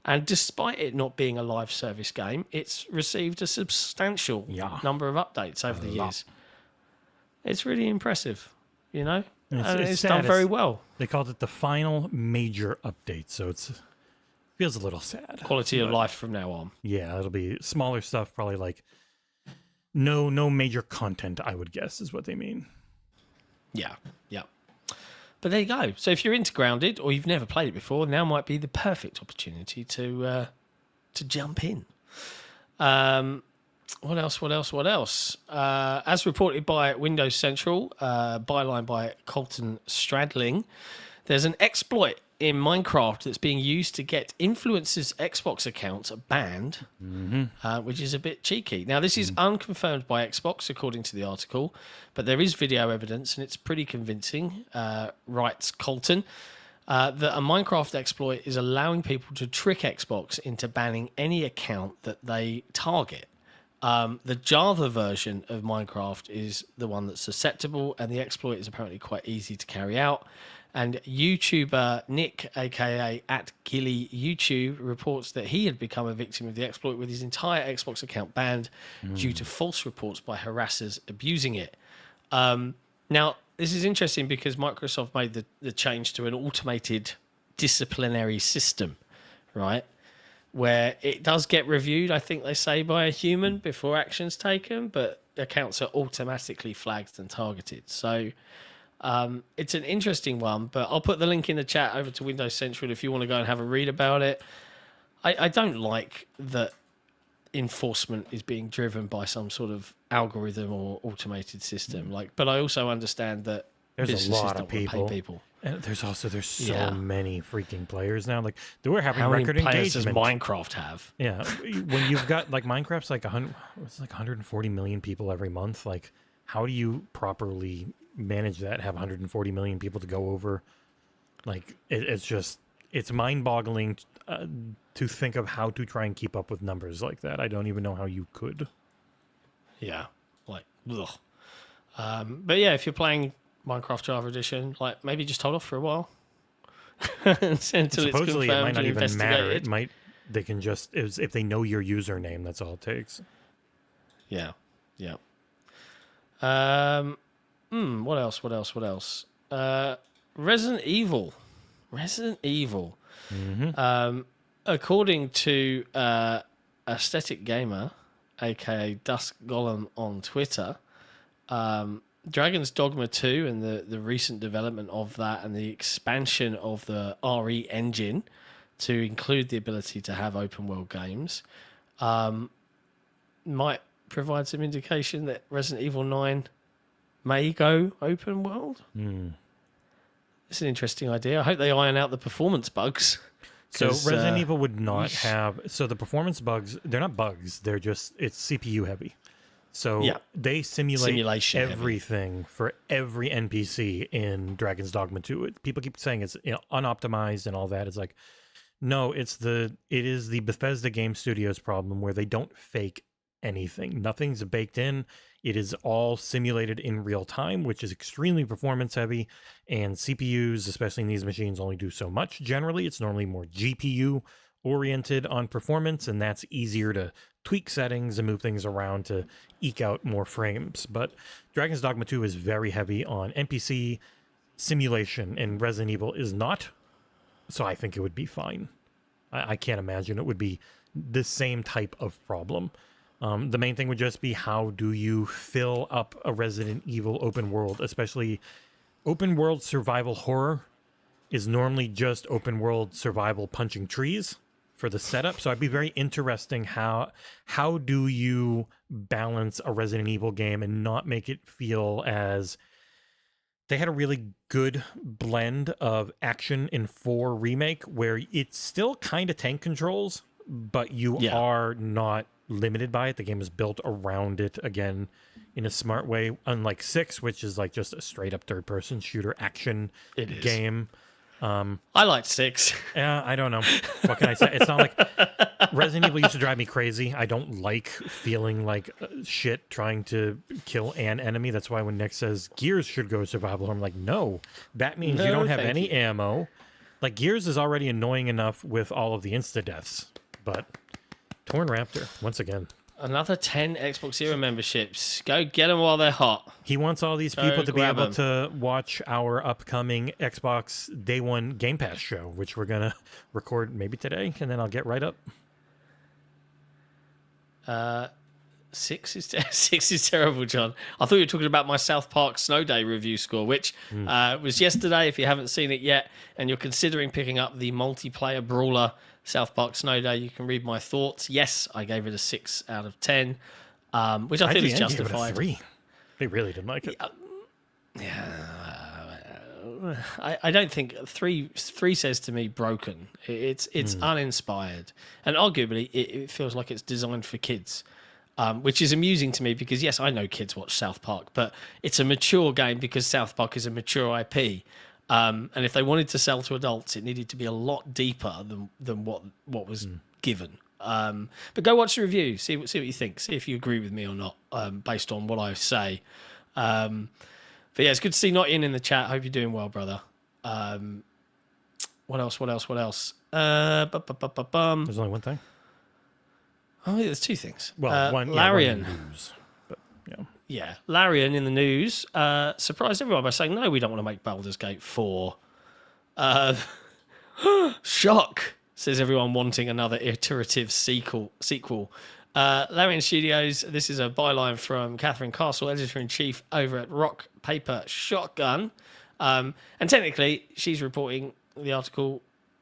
And despite it not being a live service game, it's received a substantial number of updates over the years. It's really impressive, you know? And it's done very well. They called it the final major update, so it feels a little sad. Quality of life from now on. Yeah, it'll be smaller stuff, probably like no major content, I would guess, is what they mean. Yeah. But there you go. So if you're into Grounded, or you've never played it before, now might be the perfect opportunity to jump in. What else? As reported by Windows Central, byline by Colton Stradling, there's an exploit in Minecraft that's being used to get influencers' Xbox accounts banned, which is a bit cheeky. Now, this is unconfirmed by Xbox, according to the article, but there is video evidence, and it's pretty convincing, writes Colton, that a Minecraft exploit is allowing people to trick Xbox into banning any account that they target. The Java version of Minecraft is the one that's susceptible, and the exploit is apparently quite easy to carry out. And YouTuber Nick, aka @GillyYouTube, reports that he had become a victim of the exploit with his entire Xbox account banned due to false reports by harassers abusing it. Now, this is interesting because Microsoft made the change to an automated disciplinary system, right? Where it does get reviewed, I think they say, by a human before action's taken, but accounts are automatically flagged and targeted. So it's an interesting one, but I'll put the link in the chat over to Windows Central if you want to go and have a read about it. I don't like that enforcement is being driven by some sort of algorithm or automated system. But I also understand that there's a lot of pay people. And there's so many freaking players now. Like, they were having How record many players engagement. does Minecraft have? Yeah, when you've got like Minecraft's like 140 million people every month. Like, how do you properly manage that? Have 140 million people to go over? Like, it's mind-boggling to think of how to try and keep up with numbers like that. I don't even know how you could. Yeah, ugh. But yeah, if you're playing Minecraft Java Edition, maybe just hold off for a while until Supposedly, it's confirmed it might not and even matter. investigated. They can just if they know your username, that's all it takes. Yeah. What else? Resident Evil. According to Aesthetic Gamer, aka Dusk Golem on Twitter. Dragon's Dogma 2 and the recent development of that and the expansion of the RE engine to include the ability to have open world games might provide some indication that Resident Evil 9 may go open world. It's an interesting idea. I hope they iron out the performance bugs. So Resident Evil would not have... So the performance bugs, they're not bugs. They're just... It's CPU heavy. So they simulate everything for every NPC in Dragon's Dogma 2. People keep saying it's unoptimized and all that. It's like, no, it is the Bethesda Game Studios problem where they don't fake anything. Nothing's baked in. It is all simulated in real time, which is extremely performance heavy. And CPUs, especially in these machines, only do so much. Generally, it's normally more GPU oriented on performance, and that's easier to tweak settings and move things around to eke out more frames. But Dragon's Dogma 2 is very heavy on NPC simulation, and Resident Evil is not. So I think it would be fine. I can't imagine it would be the same type of problem. The main thing would just be, how do you fill up a Resident Evil open world, especially open world survival horror is normally just open world survival punching trees for the setup. So I'd be very interesting how do you balance a Resident Evil game and not make it feel as... They had a really good blend of action in 4 Remake where it's still kind of tank controls, but you are not limited by it. The game is built around it again in a smart way, unlike 6, which is like just a straight up third person shooter action game. I liked 6. Yeah, I don't know. What can I say? It's not like Resident Evil used to drive me crazy. I don't like feeling like shit trying to kill an enemy. That's why when Nick says Gears should go survival, I'm like, no, that means you don't have any ammo. Like, Gears is already annoying enough with all of the insta-deaths. But Torn Raptor, once again. Another 10 Xboxera memberships. Go get them while they're hot. He wants all these people to be able to watch our upcoming Xbox Day 1 Game Pass show, which we're going to record maybe today, and then I'll get right up. 6 is terrible, John. I thought you were talking about my South Park Snow Day review score, which was yesterday. If you haven't seen it yet and you're considering picking up the multiplayer brawler South Park Snow Day, you can read my thoughts. Yes, I gave it a 6 out of 10, which I feel is justified. 3. They really didn't like it. I don't think 3 says to me broken. It's uninspired, and arguably it feels like it's designed for kids. Which is amusing to me because, yes, I know kids watch South Park, but it's a mature game because South Park is a mature IP. And if they wanted to sell to adults, it needed to be a lot deeper than what was given. But go watch the review, see what you think, see if you agree with me or not, based on what I say. But yeah, it's good to see Not in the chat. Hope you're doing well, brother. What else? There's only one thing. Oh, yeah, there's 2 things. Well, Larian. News, but yeah. Yeah, Larian in the news surprised everyone by saying, no, we don't want to make Baldur's Gate 4. Shock, says everyone wanting another iterative sequel. Larian Studios, this is a byline from Catherine Castle, editor-in-chief over at Rock Paper Shotgun. And technically, she's reporting the article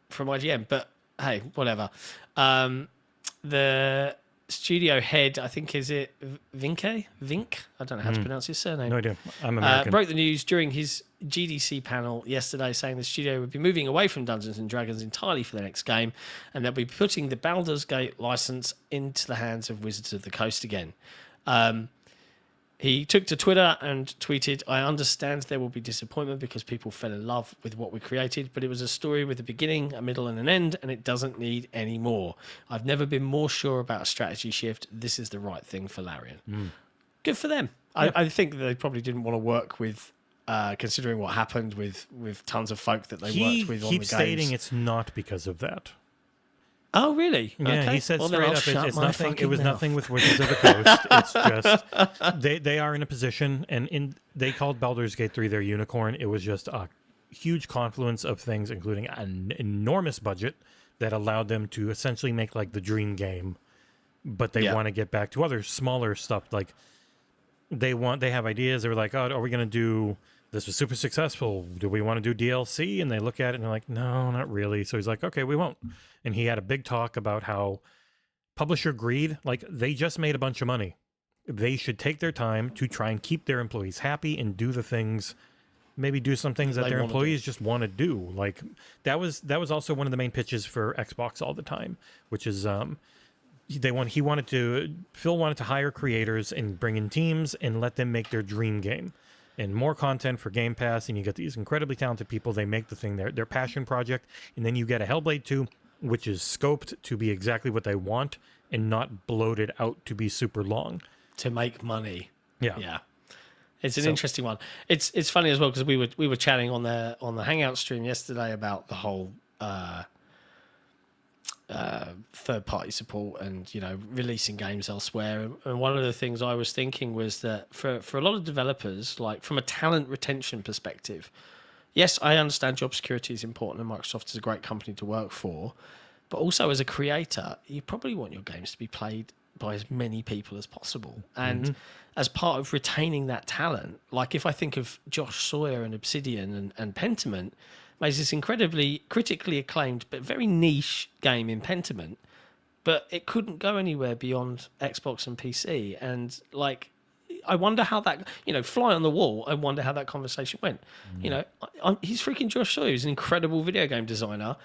from IGN, but hey, whatever. The studio head, I think, is it Vink? I don't know how to pronounce his surname. No idea. I'm American. Broke the news during his GDC panel yesterday, saying the studio would be moving away from Dungeons and Dragons entirely for the next game, and they'll be putting the Baldur's Gate license into the hands of Wizards of the Coast again. He took to Twitter and tweeted, I understand there will be disappointment because people fell in love with what we created, but it was a story with a beginning, a middle, and an end, and it doesn't need any more. I've never been more sure about a strategy shift. This is the right thing for Larian. Good for them. Yeah. I think they probably didn't want to work with, considering what happened with tons of folk that they worked with on the games. He keeps stating it's not because of that. Oh, really? Yeah, okay. He said straight up, it's nothing. It was nothing with Wizards of the Coast. It's just they are in a position, and they called Baldur's Gate 3 their unicorn. It was just a huge confluence of things, including an enormous budget that allowed them to essentially make like the dream game but they want to get back to other smaller stuff. Like they have ideas. They were like, oh, are we going to do this? Was super successful. Do we want to do DLC? And they look at it and they're like, no, not really. So he's like, okay, we won't. And he had a big talk about how publisher greed, like they just made a bunch of money. They should take their time to try and keep their employees happy and do the things, maybe do some things that their employees just want to do. Like that was also one of the main pitches for Xbox all the time, which is Phil wanted to hire creators and bring in teams and let them make their dream game and more content for Game Pass. And you get these incredibly talented people. They make the thing their passion project. And then you get a Hellblade 2, which is scoped to be exactly what they want and not bloated out to be super long. To make money. Yeah. It's an interesting one. It's funny as well because we were chatting on the Hangout stream yesterday about the whole third party support and releasing games elsewhere. And one of the things I was thinking was that for a lot of developers, like from a talent retention perspective, yes, I understand job security is important and Microsoft is a great company to work for, but also as a creator, you probably want your games to be played by as many people as possible. And as part of retaining that talent, like if I think of Josh Sawyer and Obsidian and Pentiment, made this incredibly critically acclaimed but very niche game in Pentiment, but it couldn't go anywhere beyond Xbox and PC. And like, I wonder how that, fly on the wall, I wonder how that conversation went. He's freaking Josh Sawyer. He's an incredible video game designer.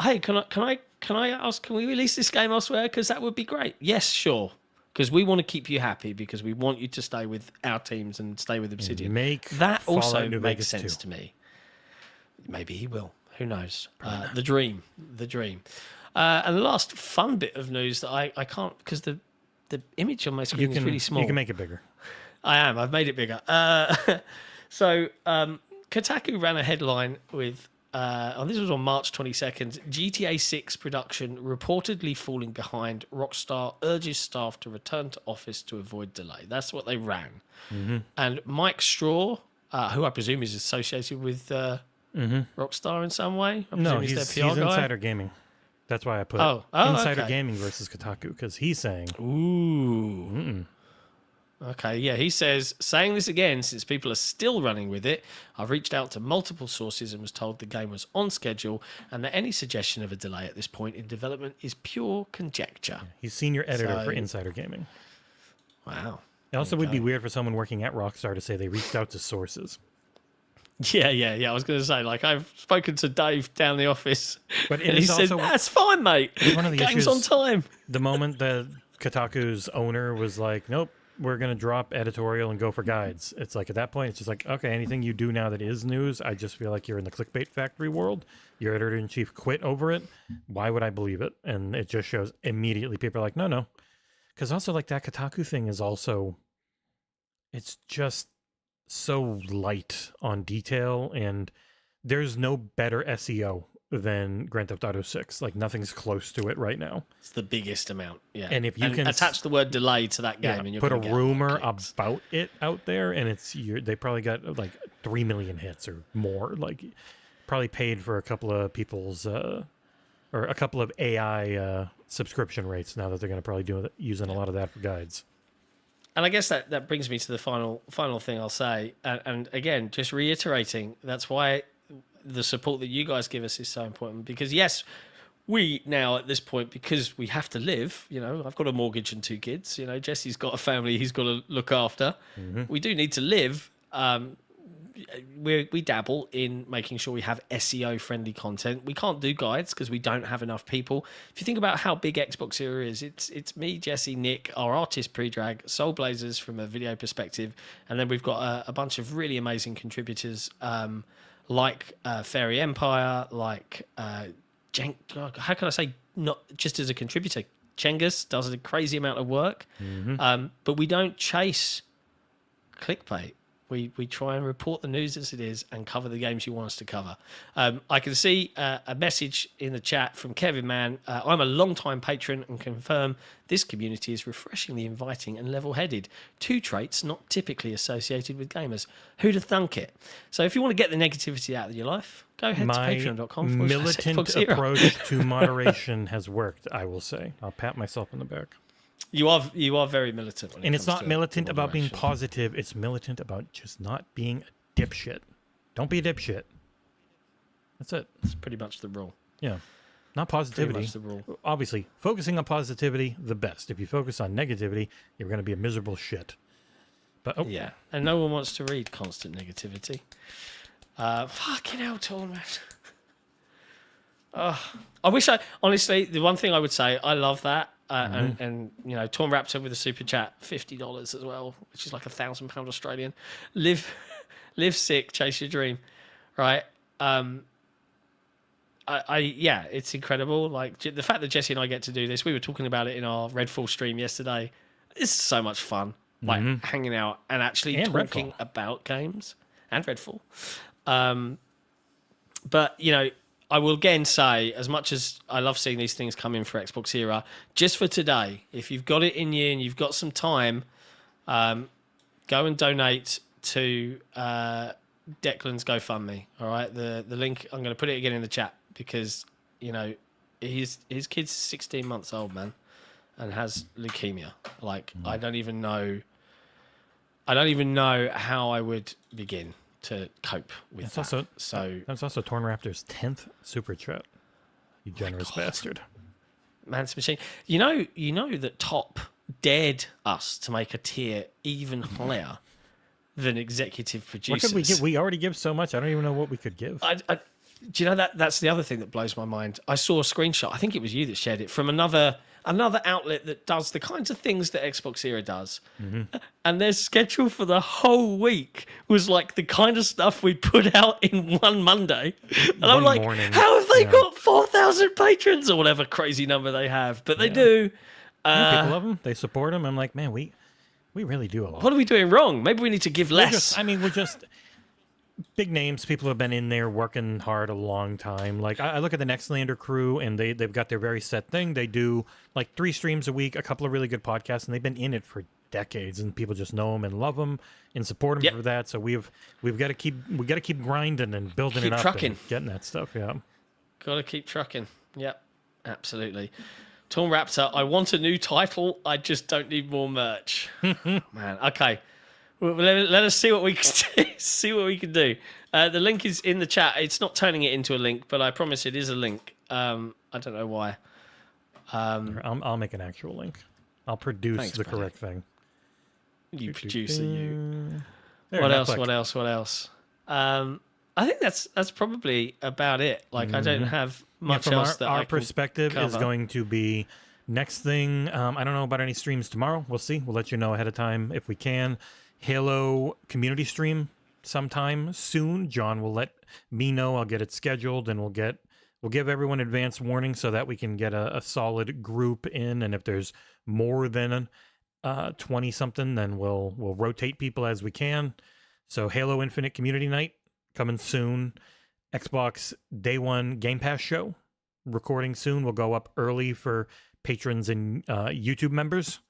Hey, can I ask, can we release this game elsewhere? Because that would be great. Yes, sure. Because we want to keep you happy because we want you to stay with our teams and stay with Obsidian. That also makes sense to me. Maybe he will. Who knows? The dream. And the last fun bit of news that I can't, because the image on my screen is really small. You can make it bigger. I've made it bigger. So Kotaku ran a headline with, this was on March 22nd, GTA 6 production reportedly falling behind. Rockstar urges staff to return to office to avoid delay. That's what they ran. And Mike Straw, who I presume is associated with Rockstar in some way. No, he's their PR guy. Insider Gaming. That's why I put Insider Gaming versus Kotaku, because he's saying... Ooh. Okay, yeah, he says, saying this again, since people are still running with it, I've reached out to multiple sources and was told the game was on schedule and that any suggestion of a delay at this point in development is pure conjecture. He's senior editor for Insider Gaming. Wow. It also would be weird for someone working at Rockstar to say they reached out to sources. Yeah. I was going to say, like, I've spoken to Dave down the office, but and he said, "That's fine, mate. One of the game's issues, on time." The moment that Kotaku's owner was like, "Nope, we're going to drop editorial and go for guides," it's like at that point, it's just like, okay, anything you do now that is news, I just feel like you're in the clickbait factory world. Your editor in chief quit over it. Why would I believe it? And it just shows immediately people are like, no, because also like that Kotaku thing is also, it's just so light on detail, and there's no better SEO than Grand Theft Auto 6. Like nothing's close to it right now. It's the biggest amount. Yeah. And if you can attach the word delay to that game, and you're put a rumor about it out there, and they probably got like 3 million hits or more. Like probably paid for a couple of people's or a couple of AI subscription rates now that they're going to probably using a lot of that for guides. And I guess that brings me to the final thing I'll say. And again, just reiterating, that's why the support that you guys give us is so important. Because yes, we now at this point, because we have to live, I've got a mortgage and 2 kids, Jesse's got a family he's got to look after. We do need to live. We dabble in making sure we have SEO friendly content. We can't do guides because we don't have enough people. If you think about how big XboxEra is, it's me, Jesse, Nick, our artist pre-drag, Soul Blazers from a video perspective, and then we've got a bunch of really amazing contributors like Fairy Empire, like how can I say, not just as a contributor, Chengus does a crazy amount of work, but we don't chase clickbait. We try and report the news as it is and cover the games you want us to cover. I can see a message in the chat from Kevin Mann. I'm a long-time patron and confirm this community is refreshingly inviting and level-headed. 2 traits not typically associated with gamers. Who'd have thunk it? So if you want to get the negativity out of your life, go ahead to patreon.com. My militant approach to moderation has worked, I will say. I'll pat myself on the back. You are very militant. When And it it's comes not to militant about being moderation. positive. It's militant about just not being a dipshit. Don't be a dipshit. That's it. It's pretty much the rule. Yeah. Not Pretty positivity. much the rule. Obviously, focusing on positivity, the best. If you focus on negativity, you're going to be a miserable shit. But Yeah, and no one wants to read constant negativity. Fucking hell, Torn, man. I wish honestly, the one thing I would say, I love that. And you know, Torn Raptor with a super chat, $50 as well, which is like £1,000 Australian. Live sick, chase your dream, right? Yeah, it's incredible. Like the fact that Jesse and I get to do this, we were talking about it in our Redfall stream yesterday. It's so much fun, like hanging out and actually talking about games and Redfall. But you know, I will again say, as much as I love seeing these things come in for XboxEra, just for today, if you've got it in you and you've got some time, go and donate to Declan's GoFundMe. All right, the link, I'm going to put it again in the chat because, you know, his kid's 16 months old, man, and has leukemia. Like, I don't even know how I would begin to cope with that. That's also Torn Raptor's 10th super chat. You generous bastard. Man's machine. You know that Top dared us to make a tier even higher than executive producers. What could we give? We already give so much. I don't even know what we could give. Do you know that's the other thing that blows my mind? I saw a screenshot. I think it was you that shared it from another outlet that does the kinds of things that XboxEra does. And their schedule for the whole week was like the kind of stuff we put out in one Monday. And I'm like, how have they got 4,000 patrons or whatever crazy number they have? But they do. People love them. They support them. I'm like, man, we really do a lot. What are we doing wrong? Maybe we need to give less. We're just big names. People have been in there working hard a long time. Like I look at the Nextlander crew, and they've got their very set thing. They do like 3 streams a week, a couple of really good podcasts, and they've been in it for decades. And people just know them and love them and support them for that. So we've got to keep grinding and building it up, trucking, and getting that stuff. Yeah, got to keep trucking. Yep, absolutely. Torn Raptor, I want a new title. I just don't need more merch. Man, okay. Well, let us see what we can do. The link is in the chat. It's not turning it into a link, but I promise it is a link. I don't know why. I'll make an actual link. I'll produce the correct thing. You producer, you. There, What else? I think that's probably about it. Like I don't have much else that our perspective is going to be next thing. I don't know about any streams tomorrow. We'll see. We'll let you know ahead of time if we can. Halo community stream sometime soon. John will let me know. I'll get it scheduled, and we'll give everyone advance warning so that we can get a solid group in. And if there's more than 20 something, then we'll rotate people as we can. So Halo Infinite community night coming soon. Xbox Day One Game Pass show recording soon. We'll go up early for patrons and YouTube members.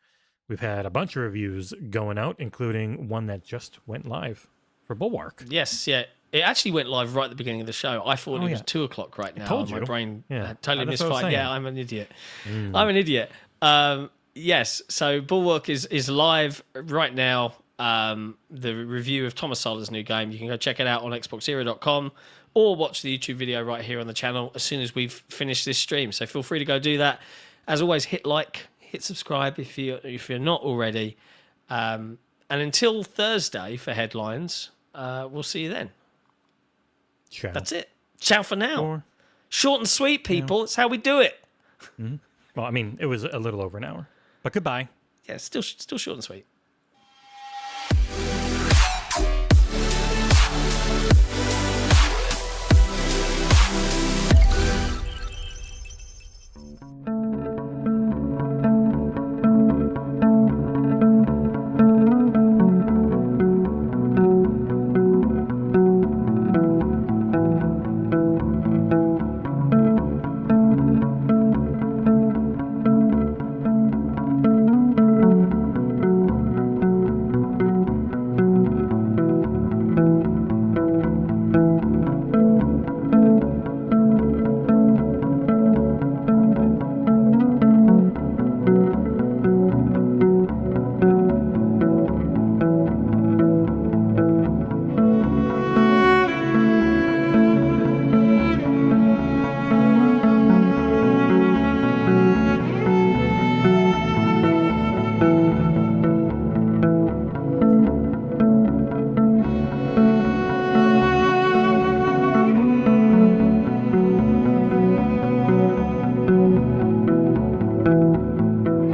We've had a bunch of reviews going out, including one that just went live for Bulwark. Yes, yeah. It actually went live right at the beginning of the show. I thought it was 2 o'clock right now. Told you. My brain Yeah. totally That's what I was misfired. Yeah, I'm an idiot. I'm an idiot. Yes, so Bulwark is live right now. The review of Thomas Solar's new game. You can go check it out on XboxEra.com or watch the YouTube video right here on the channel as soon as we've finished this stream. So feel free to go do that. As always, hit like, hit subscribe if you're not already. And until Thursday for headlines, we'll see you then. Ciao. That's it. Ciao for now. Short and sweet, people. It's how we do it. Well, I mean, it was a little over an hour, but goodbye. Yeah, still short and sweet.